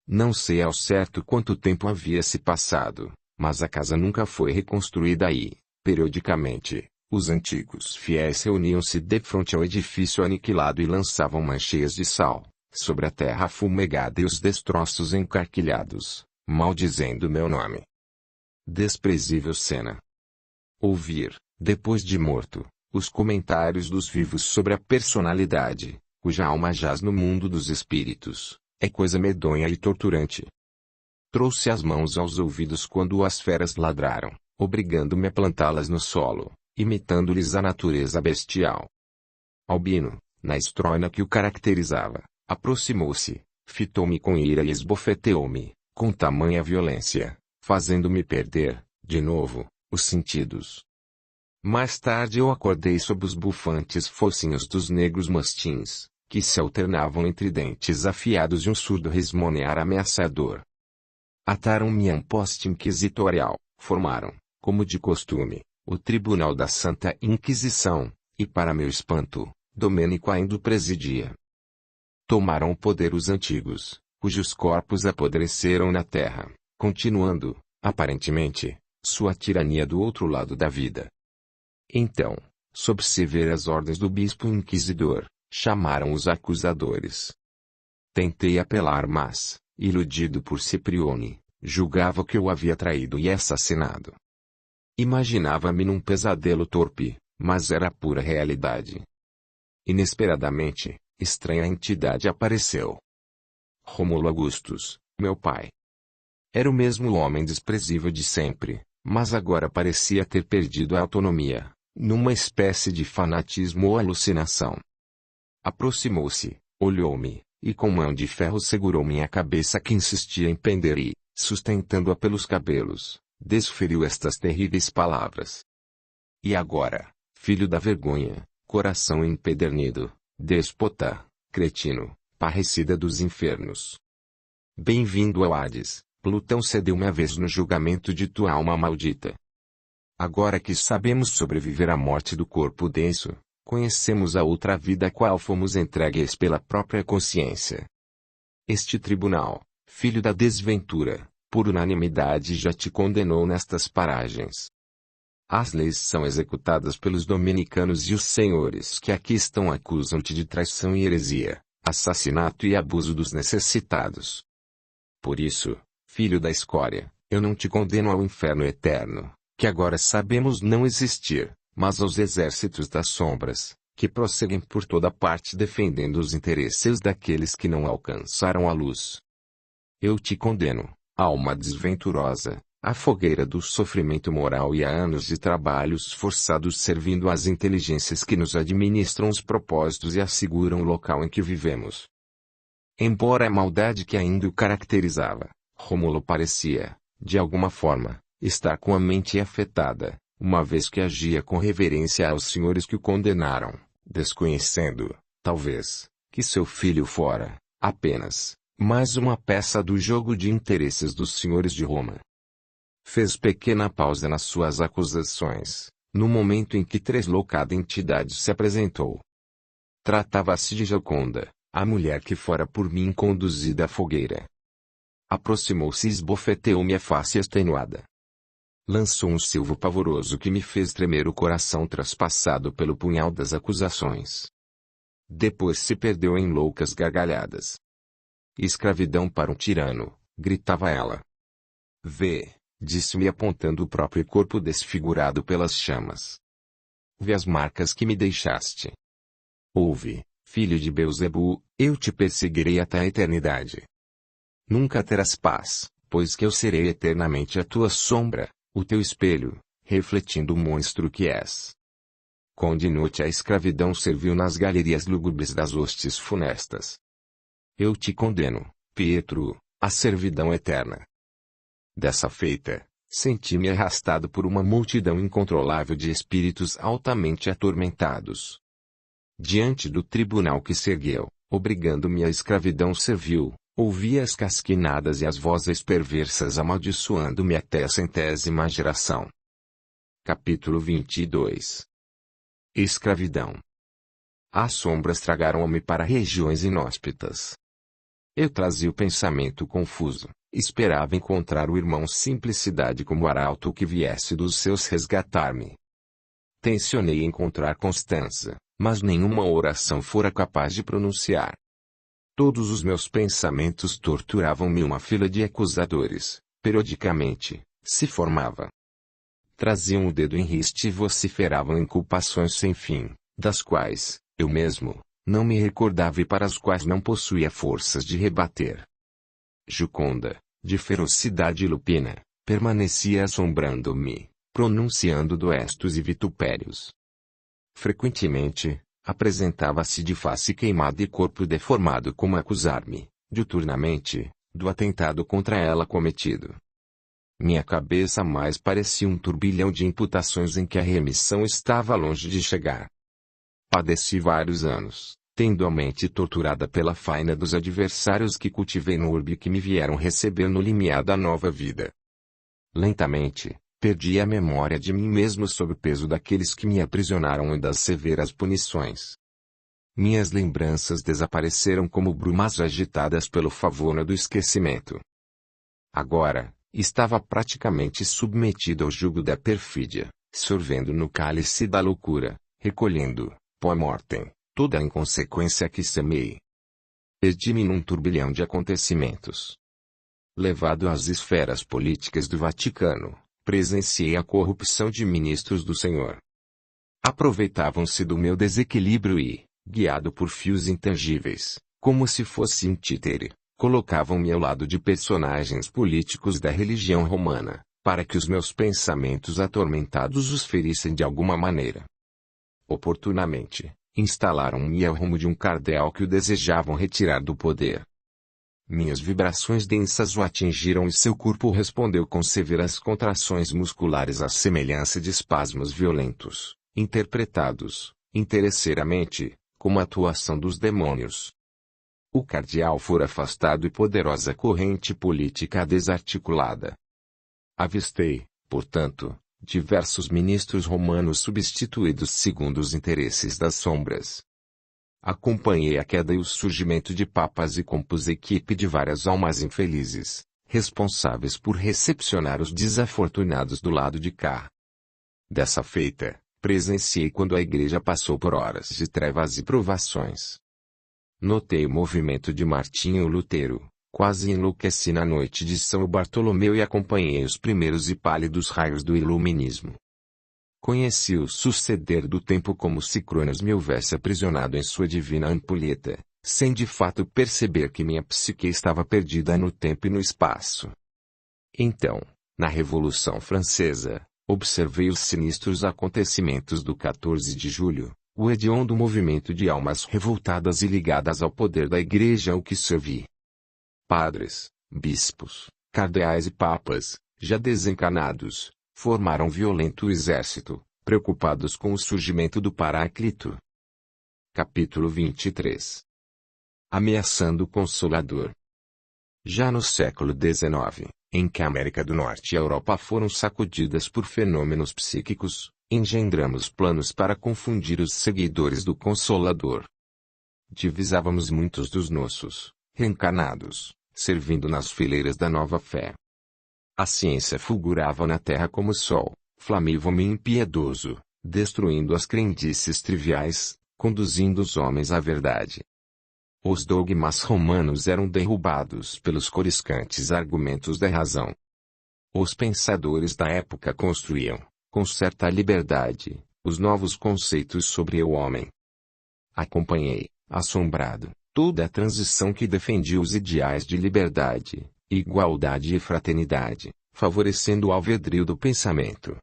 Não sei ao certo quanto tempo havia se passado, mas a casa nunca foi reconstruída e, periodicamente, os antigos fiéis reuniam-se defronte ao edifício aniquilado e lançavam mancheias de sal sobre a terra fumegada e os destroços encarquilhados, maldizendo meu nome. Desprezível cena. Ouvir, depois de morto, os comentários dos vivos sobre a personalidade, cuja alma jaz no mundo dos espíritos, é coisa medonha e torturante. Trouxe as mãos aos ouvidos quando as feras ladraram, obrigando-me a plantá-las no solo, imitando-lhes a natureza bestial. Albino, na estróina que o caracterizava, aproximou-se, fitou-me com ira e esbofeteou-me, com tamanha violência, fazendo-me perder, de novo, os sentidos. Mais tarde eu acordei sob os bufantes focinhos dos negros mastins, que se alternavam entre dentes afiados e um surdo resmonear ameaçador. Ataram-me a um poste inquisitorial, formaram, como de costume, o Tribunal da Santa Inquisição, e para meu espanto, Domênico ainda o presidia. Tomaram o poder os antigos, cujos corpos apodreceram na terra, continuando, aparentemente, sua tirania do outro lado da vida. Então, sob severas ordens do bispo inquisidor, chamaram os acusadores. Tentei apelar mas, iludido por Ciprione, julgava que eu havia traído e assassinado. Imaginava-me num pesadelo torpe, mas era pura realidade. Inesperadamente, estranha entidade apareceu. Rômulo Augustus, meu pai. Era o mesmo homem desprezível de sempre, mas agora parecia ter perdido a autonomia, numa espécie de fanatismo ou alucinação. Aproximou-se, olhou-me, e com mão de ferro segurou minha cabeça que insistia em pender e, sustentando-a pelos cabelos, desferiu estas terríveis palavras. E agora, filho da vergonha, coração empedernido, déspota, cretino, parricida dos infernos. Bem-vindo ao Hades, Plutão cedeu-me a vez no julgamento de tua alma maldita. Agora que sabemos sobreviver à morte do corpo denso, conhecemos a outra vida a qual fomos entregues pela própria consciência. Este tribunal, filho da desventura, por unanimidade já te condenou nestas paragens. As leis são executadas pelos dominicanos e os senhores que aqui estão acusam-te de traição e heresia, assassinato e abuso dos necessitados. Por isso, filho da escória, eu não te condeno ao inferno eterno, que agora sabemos não existir, mas aos exércitos das sombras, que prosseguem por toda parte defendendo os interesses daqueles que não alcançaram a luz. Eu te condeno, alma desventurosa, à fogueira do sofrimento moral e a anos de trabalhos forçados servindo às inteligências que nos administram os propósitos e asseguram o local em que vivemos. Embora a maldade que ainda o caracterizava, Rômulo parecia, de alguma forma, estar com a mente afetada, uma vez que agia com reverência aos senhores que o condenaram, desconhecendo, talvez, que seu filho fora, apenas, mais uma peça do jogo de interesses dos senhores de Roma. Fez pequena pausa nas suas acusações, no momento em que tresloucada entidade se apresentou. Tratava-se de Gioconda, a mulher que fora por mim conduzida à fogueira. Aproximou-se e esbofeteou-me a face extenuada. Lançou um silvo pavoroso que me fez tremer o coração traspassado pelo punhal das acusações. Depois se perdeu em loucas gargalhadas. Escravidão para um tirano, gritava ela. Vê, disse-me apontando o próprio corpo desfigurado pelas chamas. Vê as marcas que me deixaste. Ouve, filho de Beelzebu, eu te perseguirei até a eternidade. Nunca terás paz, pois que eu serei eternamente a tua sombra, o teu espelho, refletindo o monstro que és. Condeno-te à escravidão servil nas galerias lúgubres das hostes funestas. Eu te condeno, Pietro, à servidão eterna. Dessa feita, senti-me arrastado por uma multidão incontrolável de espíritos altamente atormentados. Diante do tribunal que se ergueu, obrigando-me à escravidão servil, ouvi as casquinadas e as vozes perversas amaldiçoando-me até a 100ª geração. Capítulo 22. Escravidão. As sombras tragaram-me para regiões inóspitas. Eu trazia o pensamento confuso, esperava encontrar o irmão Simplicidade como arauto que viesse dos seus resgatar-me. Tencionei encontrar Constança, mas nenhuma oração fora capaz de pronunciar. Todos os meus pensamentos torturavam-me uma fila de acusadores, periodicamente, se formava. Traziam o dedo em riste e vociferavam inculpações sem fim, das quais, eu mesmo, não me recordava e para as quais não possuía forças de rebater. Juconda, de ferocidade lupina, permanecia assombrando-me, pronunciando duestos e vitupérios. Frequentemente, apresentava-se de face queimada e corpo deformado como acusar-me, diuturnamente, do atentado contra ela cometido. Minha cabeça mais parecia um turbilhão de imputações em que a remissão estava longe de chegar. Padeci vários anos, tendo a mente torturada pela faina dos adversários que cultivei no urbe e que me vieram receber no limiar da nova vida. Lentamente, perdi a memória de mim mesmo sob o peso daqueles que me aprisionaram e das severas punições. Minhas lembranças desapareceram como brumas agitadas pelo favor do esquecimento. Agora, estava praticamente submetido ao jugo da perfídia, sorvendo no cálice da loucura, recolhendo, pó mortem, toda a inconsequência que semei. Perdi-me num turbilhão de acontecimentos. Levado às esferas políticas do Vaticano, presenciei a corrupção de ministros do Senhor. Aproveitavam-se do meu desequilíbrio e, guiado por fios intangíveis, como se fosse um títere, colocavam-me ao lado de personagens políticos da religião romana, para que os meus pensamentos atormentados os ferissem de alguma maneira. Oportunamente, instalaram-me ao rumo de um cardeal que o desejavam retirar do poder. Minhas vibrações densas o atingiram e seu corpo respondeu com severas contrações musculares à semelhança de espasmos violentos, interpretados, interesseiramente, como atuação dos demônios. O cardeal fora afastado e poderosa corrente política desarticulada. Avistei, portanto, diversos ministros romanos substituídos segundo os interesses das sombras. Acompanhei a queda e o surgimento de papas e compus equipe de várias almas infelizes, responsáveis por recepcionar os desafortunados do lado de cá. Dessa feita, presenciei quando a igreja passou por horas de trevas e provações. Notei o movimento de Martinho Lutero, quase enlouqueci na noite de São Bartolomeu e acompanhei os primeiros e pálidos raios do iluminismo. Conheci o suceder do tempo como se Cronos me houvesse aprisionado em sua divina ampulheta, sem de fato perceber que minha psique estava perdida no tempo e no espaço. Então, na Revolução Francesa, observei os sinistros acontecimentos do 14 de julho, o hediondo movimento de almas revoltadas e ligadas ao poder da Igreja ao que servi. Padres, bispos, cardeais e papas, já desencanados, formaram violento exército, preocupados com o surgimento do Paráclito. Capítulo 23. Ameaçando o Consolador. Já no século XIX, em que a América do Norte e a Europa foram sacudidas por fenômenos psíquicos, engendramos planos para confundir os seguidores do Consolador. Divisávamos muitos dos nossos, reencarnados, servindo nas fileiras da nova fé. A ciência fulgurava na terra como o sol, flamível e impiedoso, destruindo as crendices triviais, conduzindo os homens à verdade. Os dogmas romanos eram derrubados pelos coriscantes argumentos da razão. Os pensadores da época construíam, com certa liberdade, os novos conceitos sobre o homem. Acompanhei, assombrado, toda a transição que defendia os ideais de liberdade, igualdade e fraternidade, favorecendo o alvedrio do pensamento.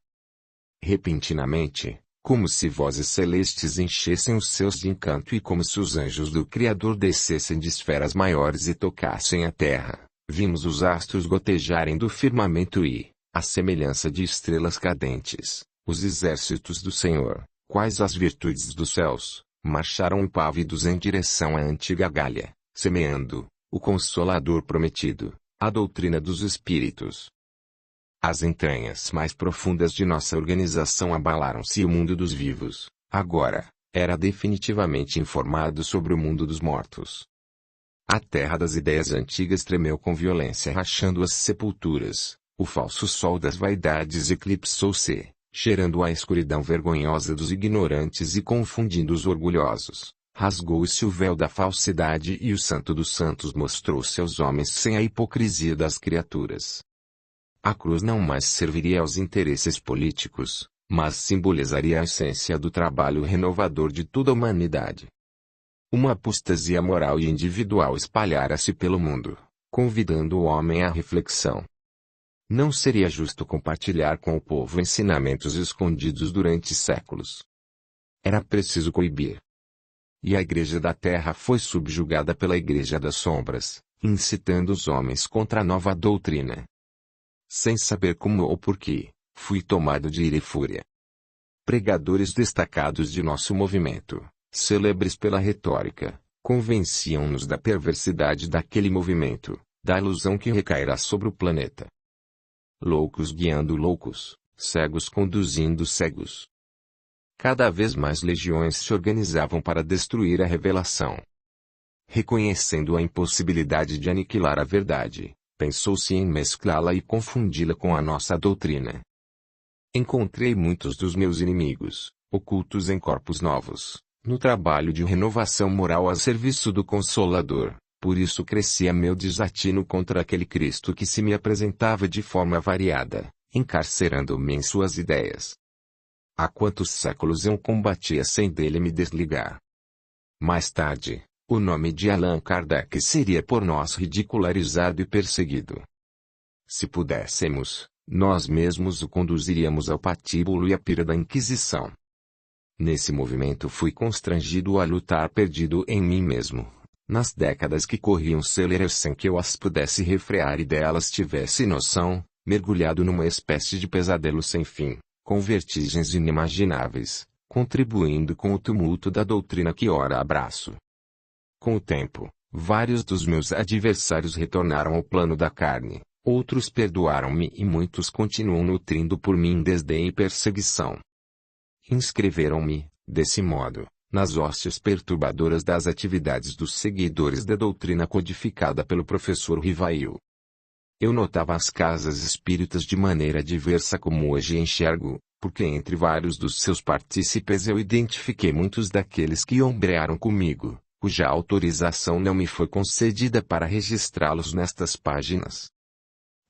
Repentinamente, como se vozes celestes enchessem os céus de encanto e como se os anjos do Criador descessem de esferas maiores e tocassem a terra, Vimos os astros gotejarem do firmamento e, à semelhança de estrelas cadentes, os exércitos do Senhor, quais as virtudes dos céus, marcharam impávidos em direção à antiga Gália, semeando, o Consolador prometido, a doutrina dos Espíritos. As entranhas mais profundas de nossa organização abalaram-se e o mundo dos vivos, agora, era definitivamente informado sobre o mundo dos mortos. A terra das ideias antigas tremeu com violência rachando as sepulturas, o falso sol das vaidades eclipsou-se, cheirando a escuridão vergonhosa dos ignorantes e confundindo os orgulhosos. Rasgou-se o véu da falsidade e o Santo dos Santos mostrou-se aos homens sem a hipocrisia das criaturas. A cruz não mais serviria aos interesses políticos, mas simbolizaria a essência do trabalho renovador de toda a humanidade. Uma apostasia moral e individual espalhara-se pelo mundo, convidando o homem à reflexão. Não seria justo compartilhar com o povo ensinamentos escondidos durante séculos. Era preciso coibir. E a Igreja da Terra foi subjugada pela Igreja das Sombras, incitando os homens contra a nova doutrina. Sem saber como ou porquê, fui tomado de ira e fúria. Pregadores destacados de nosso movimento, célebres pela retórica, convenciam-nos da perversidade daquele movimento, da ilusão que recairá sobre o planeta. Loucos guiando loucos, cegos conduzindo cegos. Cada vez mais legiões se organizavam para destruir a revelação. Reconhecendo a impossibilidade de aniquilar a verdade, pensou-se em mesclá-la e confundi-la com a nossa doutrina. Encontrei muitos dos meus inimigos, ocultos em corpos novos, no trabalho de renovação moral a serviço do Consolador, por isso crescia meu desatino contra aquele Cristo que se me apresentava de forma variada, encarcerando-me em suas ideias. Há quantos séculos eu combatia sem dele me desligar. Mais tarde, o nome de Allan Kardec seria por nós ridicularizado e perseguido. Se pudéssemos, nós mesmos o conduziríamos ao patíbulo e à pira da Inquisição. Nesse movimento fui constrangido a lutar perdido em mim mesmo, nas décadas que corriam céleres sem que eu as pudesse refrear e delas tivesse noção, mergulhado numa espécie de pesadelo sem fim, com vertigens inimagináveis, contribuindo com o tumulto da doutrina que ora abraço. Com o tempo, vários dos meus adversários retornaram ao plano da carne, outros perdoaram-me e muitos continuam nutrindo por mim desdém e perseguição. Inscreveram-me, desse modo, nas hostes perturbadoras das atividades dos seguidores da doutrina codificada pelo professor Rivail. Eu notava as casas espíritas de maneira diversa como hoje enxergo, porque entre vários dos seus partícipes eu identifiquei muitos daqueles que ombrearam comigo, cuja autorização não me foi concedida para registrá-los nestas páginas.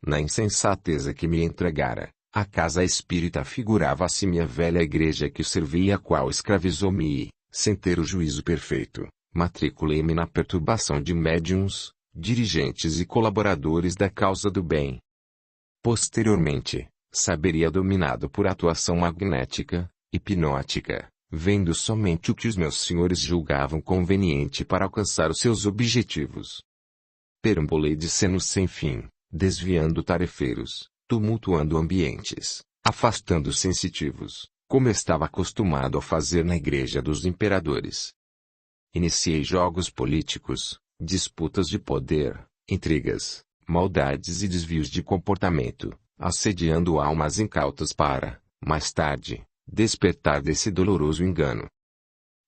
Na insensateza que me entregara, a casa espírita figurava-se minha velha igreja que servia a qual escravizou-me e, sem ter o juízo perfeito, matriculei-me na perturbação de médiuns, dirigentes e colaboradores da causa do bem. Posteriormente, saberia dominado por atuação magnética, hipnótica, vendo somente o que os meus senhores julgavam conveniente para alcançar os seus objetivos. Perambulei de senos sem fim, desviando tarefeiros, tumultuando ambientes, afastando sensitivos, como estava acostumado a fazer na igreja dos imperadores. Iniciei jogos políticos, disputas de poder, intrigas, maldades e desvios de comportamento, assediando almas incautas para, mais tarde, despertar desse doloroso engano.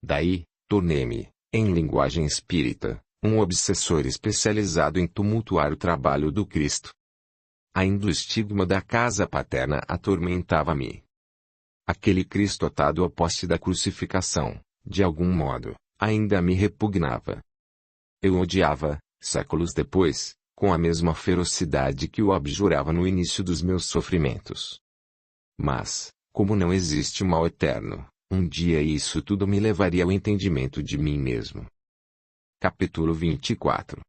Daí, tornei-me, em linguagem espírita, um obsessor especializado em tumultuar o trabalho do Cristo. Ainda o estigma da casa paterna atormentava-me. Aquele Cristo atado ao poste da crucificação, de algum modo, ainda me repugnava. Eu o odiava, séculos depois, com a mesma ferocidade que o abjurava no início dos meus sofrimentos. Mas, como não existe mal eterno, um dia isso tudo me levaria ao entendimento de mim mesmo. Capítulo 24.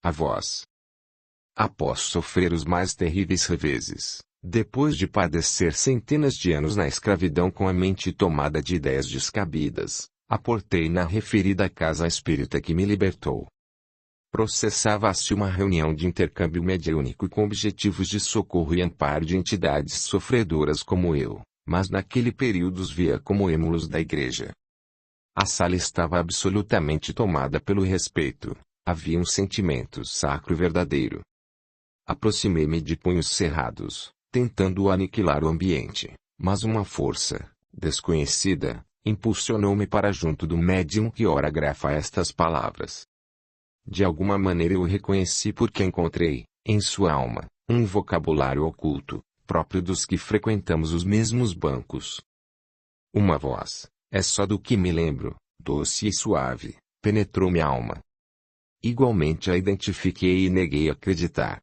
A vós. Após sofrer os mais terríveis reveses, depois de padecer centenas de anos na escravidão com a mente tomada de ideias descabidas, aportei na referida casa espírita que me libertou. Processava-se uma reunião de intercâmbio mediúnico com objetivos de socorro e amparo de entidades sofredoras como eu, mas naquele período os via como êmulos da igreja. A sala estava absolutamente tomada pelo respeito, havia um sentimento sacro e verdadeiro. Aproximei-me de punhos cerrados, tentando aniquilar o ambiente, mas uma força, desconhecida, impulsionou-me para junto do médium que ora grafa estas palavras. De alguma maneira eu o reconheci porque encontrei, em sua alma, um vocabulário oculto, próprio dos que frequentamos os mesmos bancos. Uma voz, é só do que me lembro, doce e suave, penetrou minha alma. Igualmente a identifiquei e neguei acreditar.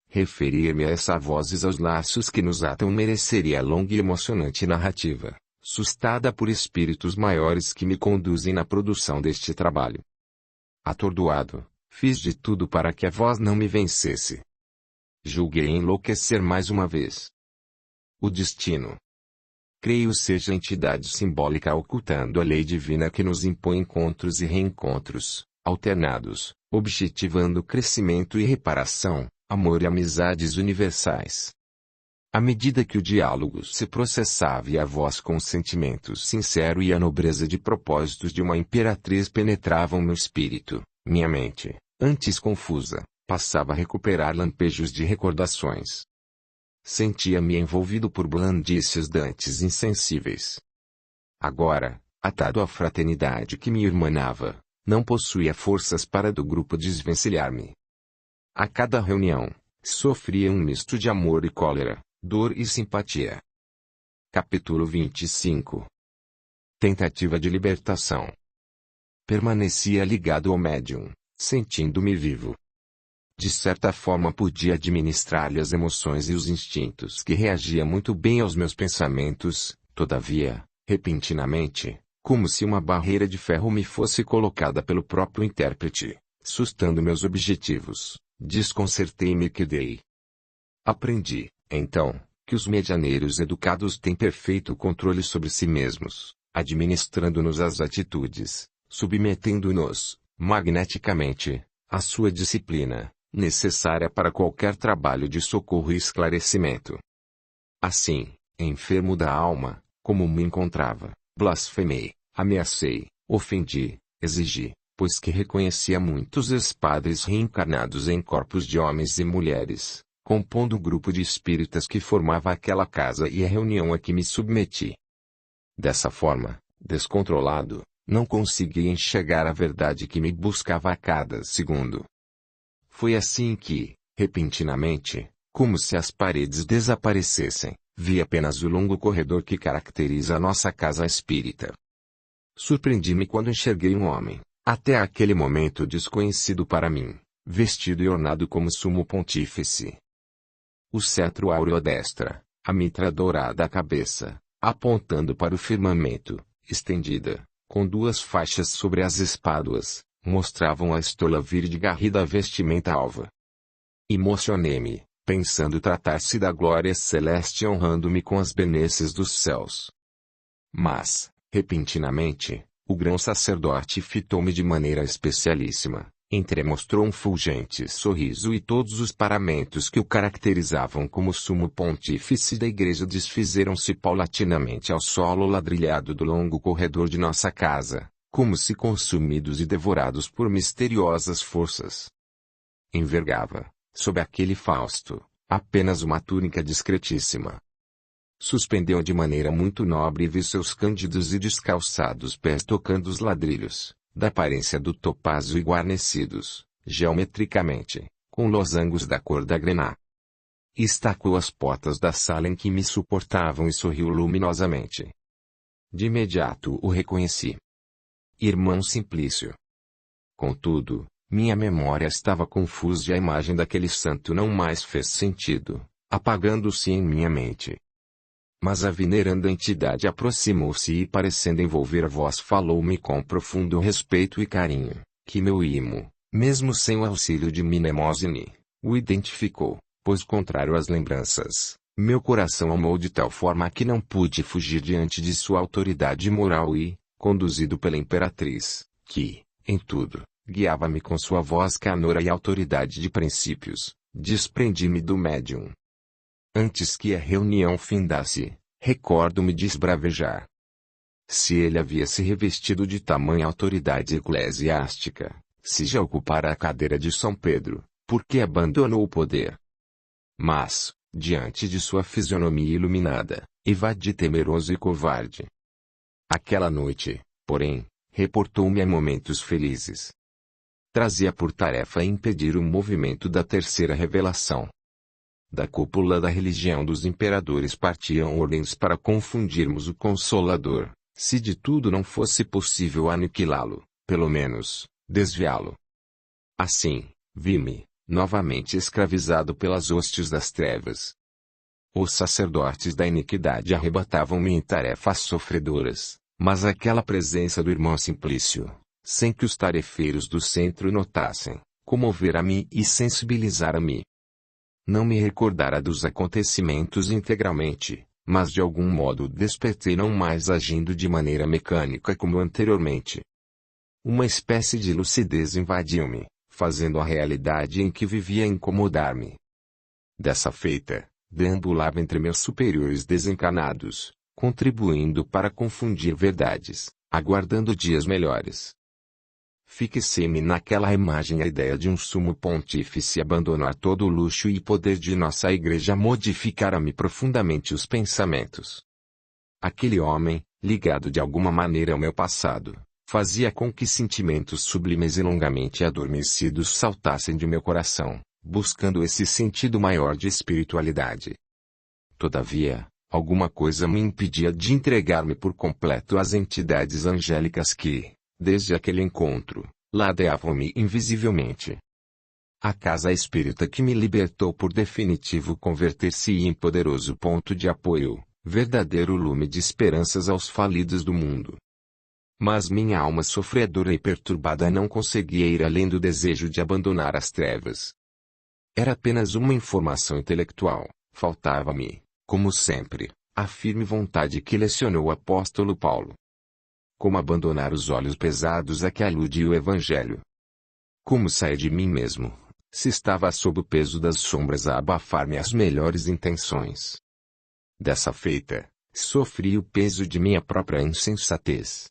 Referir-me a essa voz e aos laços que nos atam mereceria longa e emocionante narrativa, sustada por espíritos maiores que me conduzem na produção deste trabalho. Atordoado, fiz de tudo para que a voz não me vencesse. Julguei enlouquecer mais uma vez. O destino. Creio seja a entidade simbólica ocultando a lei divina que nos impõe encontros e reencontros, alternados, objetivando crescimento e reparação, amor e amizades universais. À medida que o diálogo se processava e a voz com o sentimento sincero e a nobreza de propósitos de uma imperatriz penetravam meu espírito, minha mente, antes confusa, passava a recuperar lampejos de recordações. Sentia-me envolvido por blandícios dantes insensíveis. Agora, atado à fraternidade que me irmanava, não possuía forças para do grupo desvencilhar-me. A cada reunião, sofria um misto de amor e cólera, dor e simpatia. Capítulo 25. Tentativa de libertação. Permanecia ligado ao médium, sentindo-me vivo. De certa forma podia administrar-lhe as emoções e os instintos que reagia muito bem aos meus pensamentos, todavia, repentinamente, como se uma barreira de ferro me fosse colocada pelo próprio intérprete, sustando meus objetivos, desconcertei-me e quedei. Aprendi, então, que os medianeiros educados têm perfeito controle sobre si mesmos, administrando-nos as atitudes, submetendo-nos, magneticamente, à sua disciplina, necessária para qualquer trabalho de socorro e esclarecimento. Assim, enfermo da alma, como me encontrava, blasfemei, ameacei, ofendi, exigi, pois que reconhecia muitos ex-padres reencarnados em corpos de homens e mulheres, compondo o grupo de espíritas que formava aquela casa e a reunião a que me submeti. Dessa forma, descontrolado, não conseguia enxergar a verdade que me buscava a cada segundo. Foi assim que, repentinamente, como se as paredes desaparecessem, vi apenas o longo corredor que caracteriza a nossa casa espírita. Surpreendi-me quando enxerguei um homem, até aquele momento desconhecido para mim, vestido e ornado como sumo pontífice. O cetro áureo à destra, a mitra dourada à cabeça, apontando para o firmamento, estendida, com duas faixas sobre as espáduas, mostravam a estola verde garrida à vestimenta alva. Emocionei-me, pensando tratar-se da glória celeste honrando-me com as benesses dos céus. Mas, repentinamente, o grão sacerdote fitou-me de maneira especialíssima, entremostrou um fulgente sorriso e todos os paramentos que o caracterizavam como sumo pontífice da igreja desfizeram-se paulatinamente ao solo ladrilhado do longo corredor de nossa casa, como se consumidos e devorados por misteriosas forças. Envergava, sob aquele fausto, apenas uma túnica discretíssima. Suspendeu de maneira muito nobre e vi seus cândidos e descalçados pés tocando os ladrilhos, da aparência do topázio e guarnecidos, geometricamente, com losangos da cor da grená. Estacou as portas da sala em que me suportavam e sorriu luminosamente. De imediato o reconheci. Irmão Simplício. Contudo, minha memória estava confusa e a imagem daquele santo não mais fez sentido, apagando-se em minha mente. Mas a veneranda entidade aproximou-se e parecendo envolver a voz falou-me com profundo respeito e carinho, que meu imo, mesmo sem o auxílio de Mnemosine, o identificou, pois contrário às lembranças, meu coração amou de tal forma que não pude fugir diante de sua autoridade moral e, conduzido pela imperatriz, que, em tudo, guiava-me com sua voz canora e autoridade de princípios, desprendi-me do médium. Antes que a reunião findasse, recordo-me de esbravejar. Se ele havia se revestido de tamanha autoridade eclesiástica, se já ocupara a cadeira de São Pedro, por que abandonou o poder? Mas, diante de sua fisionomia iluminada, evadi temeroso e covarde. Aquela noite, porém, reportou-me a momentos felizes. Trazia por tarefa impedir o movimento da terceira revelação. Da cúpula da religião dos imperadores partiam ordens para confundirmos o Consolador, se de tudo não fosse possível aniquilá-lo, pelo menos, desviá-lo. Assim, vi-me, novamente escravizado pelas hostes das trevas. Os sacerdotes da iniquidade arrebatavam-me em tarefas sofredoras, mas aquela presença do irmão Simplício, sem que os tarefeiros do centro notassem, comovera-me e sensibilizara-me. Não me recordara dos acontecimentos integralmente, mas de algum modo despertei não mais agindo de maneira mecânica como anteriormente. Uma espécie de lucidez invadiu-me, fazendo a realidade em que vivia incomodar-me. Dessa feita, deambulava entre meus superiores desencanados, contribuindo para confundir verdades, aguardando dias melhores. Fixei-me naquela imagem a ideia de um sumo pontífice abandonar todo o luxo e poder de nossa igreja modificara-me profundamente os pensamentos. Aquele homem, ligado de alguma maneira ao meu passado, fazia com que sentimentos sublimes e longamente adormecidos saltassem de meu coração, buscando esse sentido maior de espiritualidade. Todavia, alguma coisa me impedia de entregar-me por completo às entidades angélicas que, desde aquele encontro, ladeavam-me invisivelmente. A casa espírita que me libertou por definitivo converter-se em poderoso ponto de apoio, verdadeiro lume de esperanças aos falidos do mundo. Mas minha alma sofredora e perturbada não conseguia ir além do desejo de abandonar as trevas. Era apenas uma informação intelectual, faltava-me, como sempre, a firme vontade que lecionou o apóstolo Paulo. Como abandonar os olhos pesados a que alude o Evangelho? Como sair de mim mesmo, se estava sob o peso das sombras a abafar-me as melhores intenções? Dessa feita, sofri o peso de minha própria insensatez.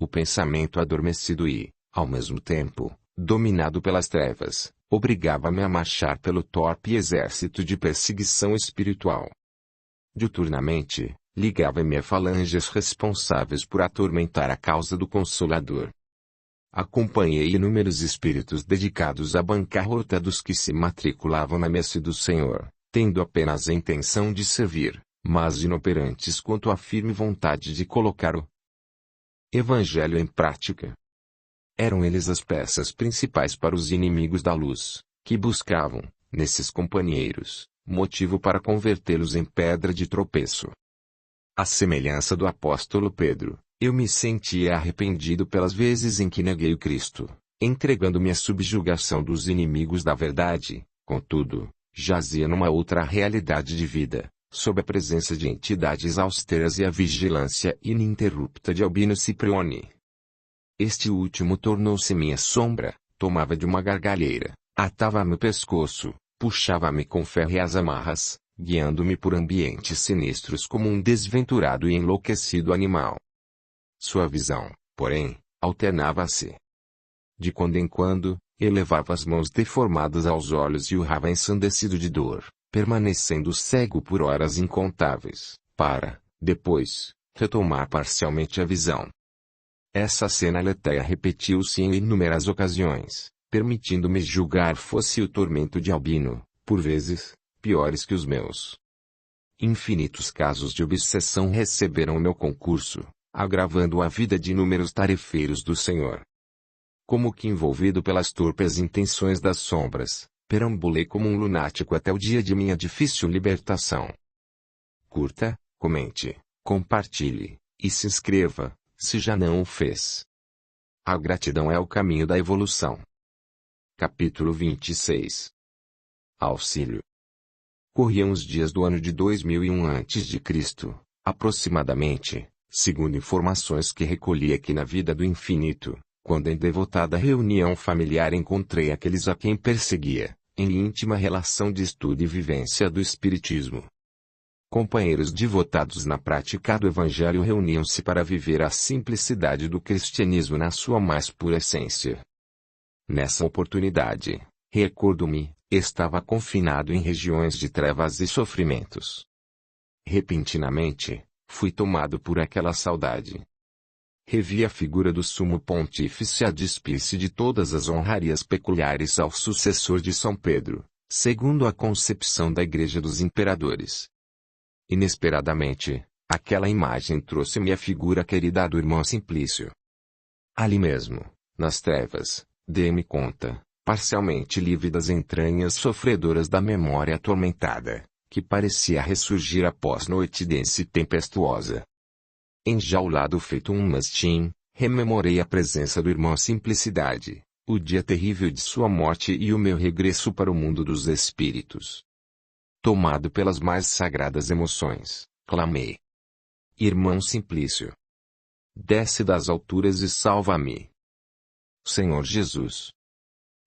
O pensamento adormecido e, ao mesmo tempo, dominado pelas trevas, obrigava-me a marchar pelo torpe exército de perseguição espiritual. Diuturnamente, ligava-me a falanges responsáveis por atormentar a causa do Consolador. Acompanhei inúmeros espíritos dedicados à bancarrota dos que se matriculavam na messe do Senhor, tendo apenas a intenção de servir, mas inoperantes quanto à firme vontade de colocar o Evangelho em prática. Eram eles as peças principais para os inimigos da luz, que buscavam, nesses companheiros, motivo para convertê-los em pedra de tropeço. À semelhança do apóstolo Pedro, eu me sentia arrependido pelas vezes em que neguei o Cristo, entregando-me à subjugação dos inimigos da verdade. Contudo, jazia numa outra realidade de vida, sob a presença de entidades austeras e a vigilância ininterrupta de Albino Ciprione. Este último tornou-se minha sombra, tomava de uma gargalheira, atava-me o pescoço, puxava-me com férreas amarras, guiando-me por ambientes sinistros como um desventurado e enlouquecido animal. Sua visão, porém, alternava-se. De quando em quando, elevava as mãos deformadas aos olhos e urrava ensandecido de dor, permanecendo cego por horas incontáveis, para, depois, retomar parcialmente a visão. Essa cena letéia repetiu-se em inúmeras ocasiões, permitindo-me julgar fosse o tormento de Albino, por vezes, piores que os meus. Infinitos casos de obsessão receberam o meu concurso, agravando a vida de inúmeros tarefeiros do Senhor. Como que envolvido pelas torpes intenções das sombras, perambulei como um lunático até o dia de minha difícil libertação. Curta, comente, compartilhe, e se inscreva, se já não o fez. A gratidão é o caminho da evolução. Capítulo 26. Auxílio. Corriam os dias do ano de 2001 a.C., aproximadamente, segundo informações que recolhi aqui na Vida do Infinito, quando em devotada reunião familiar encontrei aqueles a quem perseguia, em íntima relação de estudo e vivência do Espiritismo. Companheiros devotados na prática do Evangelho reuniam-se para viver a simplicidade do cristianismo na sua mais pura essência. Nessa oportunidade, recordo-me, estava confinado em regiões de trevas e sofrimentos. Repentinamente, fui tomado por aquela saudade. Revi a figura do sumo pontífice a despir-se de todas as honrarias peculiares ao sucessor de São Pedro, segundo a concepção da Igreja dos Imperadores. Inesperadamente, aquela imagem trouxe-me a figura querida do irmão Simplício. Ali mesmo, nas trevas, dei-me conta, parcialmente livre das entranhas sofredoras da memória atormentada, que parecia ressurgir após noite densa e tempestuosa. Enjaulado feito um mastim, rememorei a presença do irmão Simplicidade, o dia terrível de sua morte e o meu regresso para o mundo dos espíritos. Tomado pelas mais sagradas emoções, clamei: Irmão Simplício, desce das alturas e salva-me. Senhor Jesus,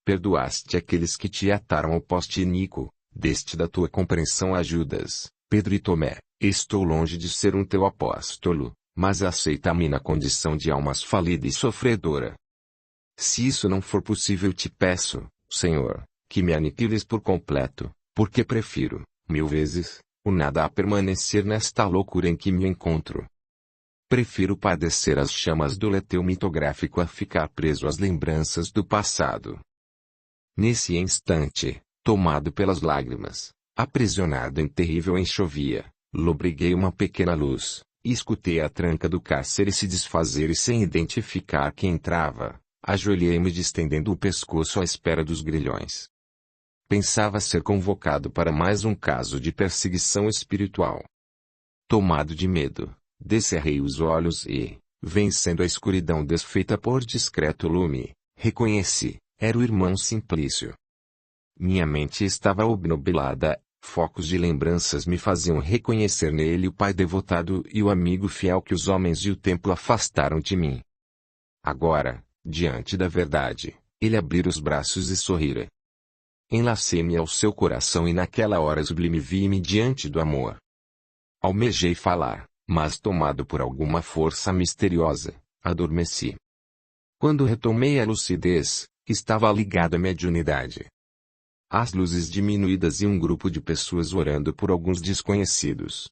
perdoaste aqueles que te ataram ao poste iníquo, deste da tua compreensão a Judas, Pedro e Tomé. Estou longe de ser um teu apóstolo, mas aceita-me na condição de almas falida e sofredora. Se isso não for possível, te peço, Senhor, que me aniquiles por completo, porque prefiro, 1000 vezes, o nada a permanecer nesta loucura em que me encontro. Prefiro padecer as chamas do leteu mitográfico a ficar preso às lembranças do passado. Nesse instante, tomado pelas lágrimas, aprisionado em terrível enxovia, lobriguei uma pequena luz, e escutei a tranca do cárcere se desfazer e sem identificar quem entrava, ajoelhei-me distendendo o pescoço à espera dos grilhões. Pensava ser convocado para mais um caso de perseguição espiritual. Tomado de medo, descerrei os olhos e, vencendo a escuridão desfeita por discreto lume, reconheci, era o irmão Simplício. Minha mente estava obnubilada, focos de lembranças me faziam reconhecer nele o pai devotado e o amigo fiel que os homens e o tempo afastaram de mim. Agora, diante da verdade, ele abrira os braços e sorrira. Enlacei-me ao seu coração e naquela hora sublime vi-me diante do amor. Almejei falar, mas tomado por alguma força misteriosa, adormeci. Quando retomei a lucidez, estava ligado à mediunidade. As luzes diminuídas e um grupo de pessoas orando por alguns desconhecidos,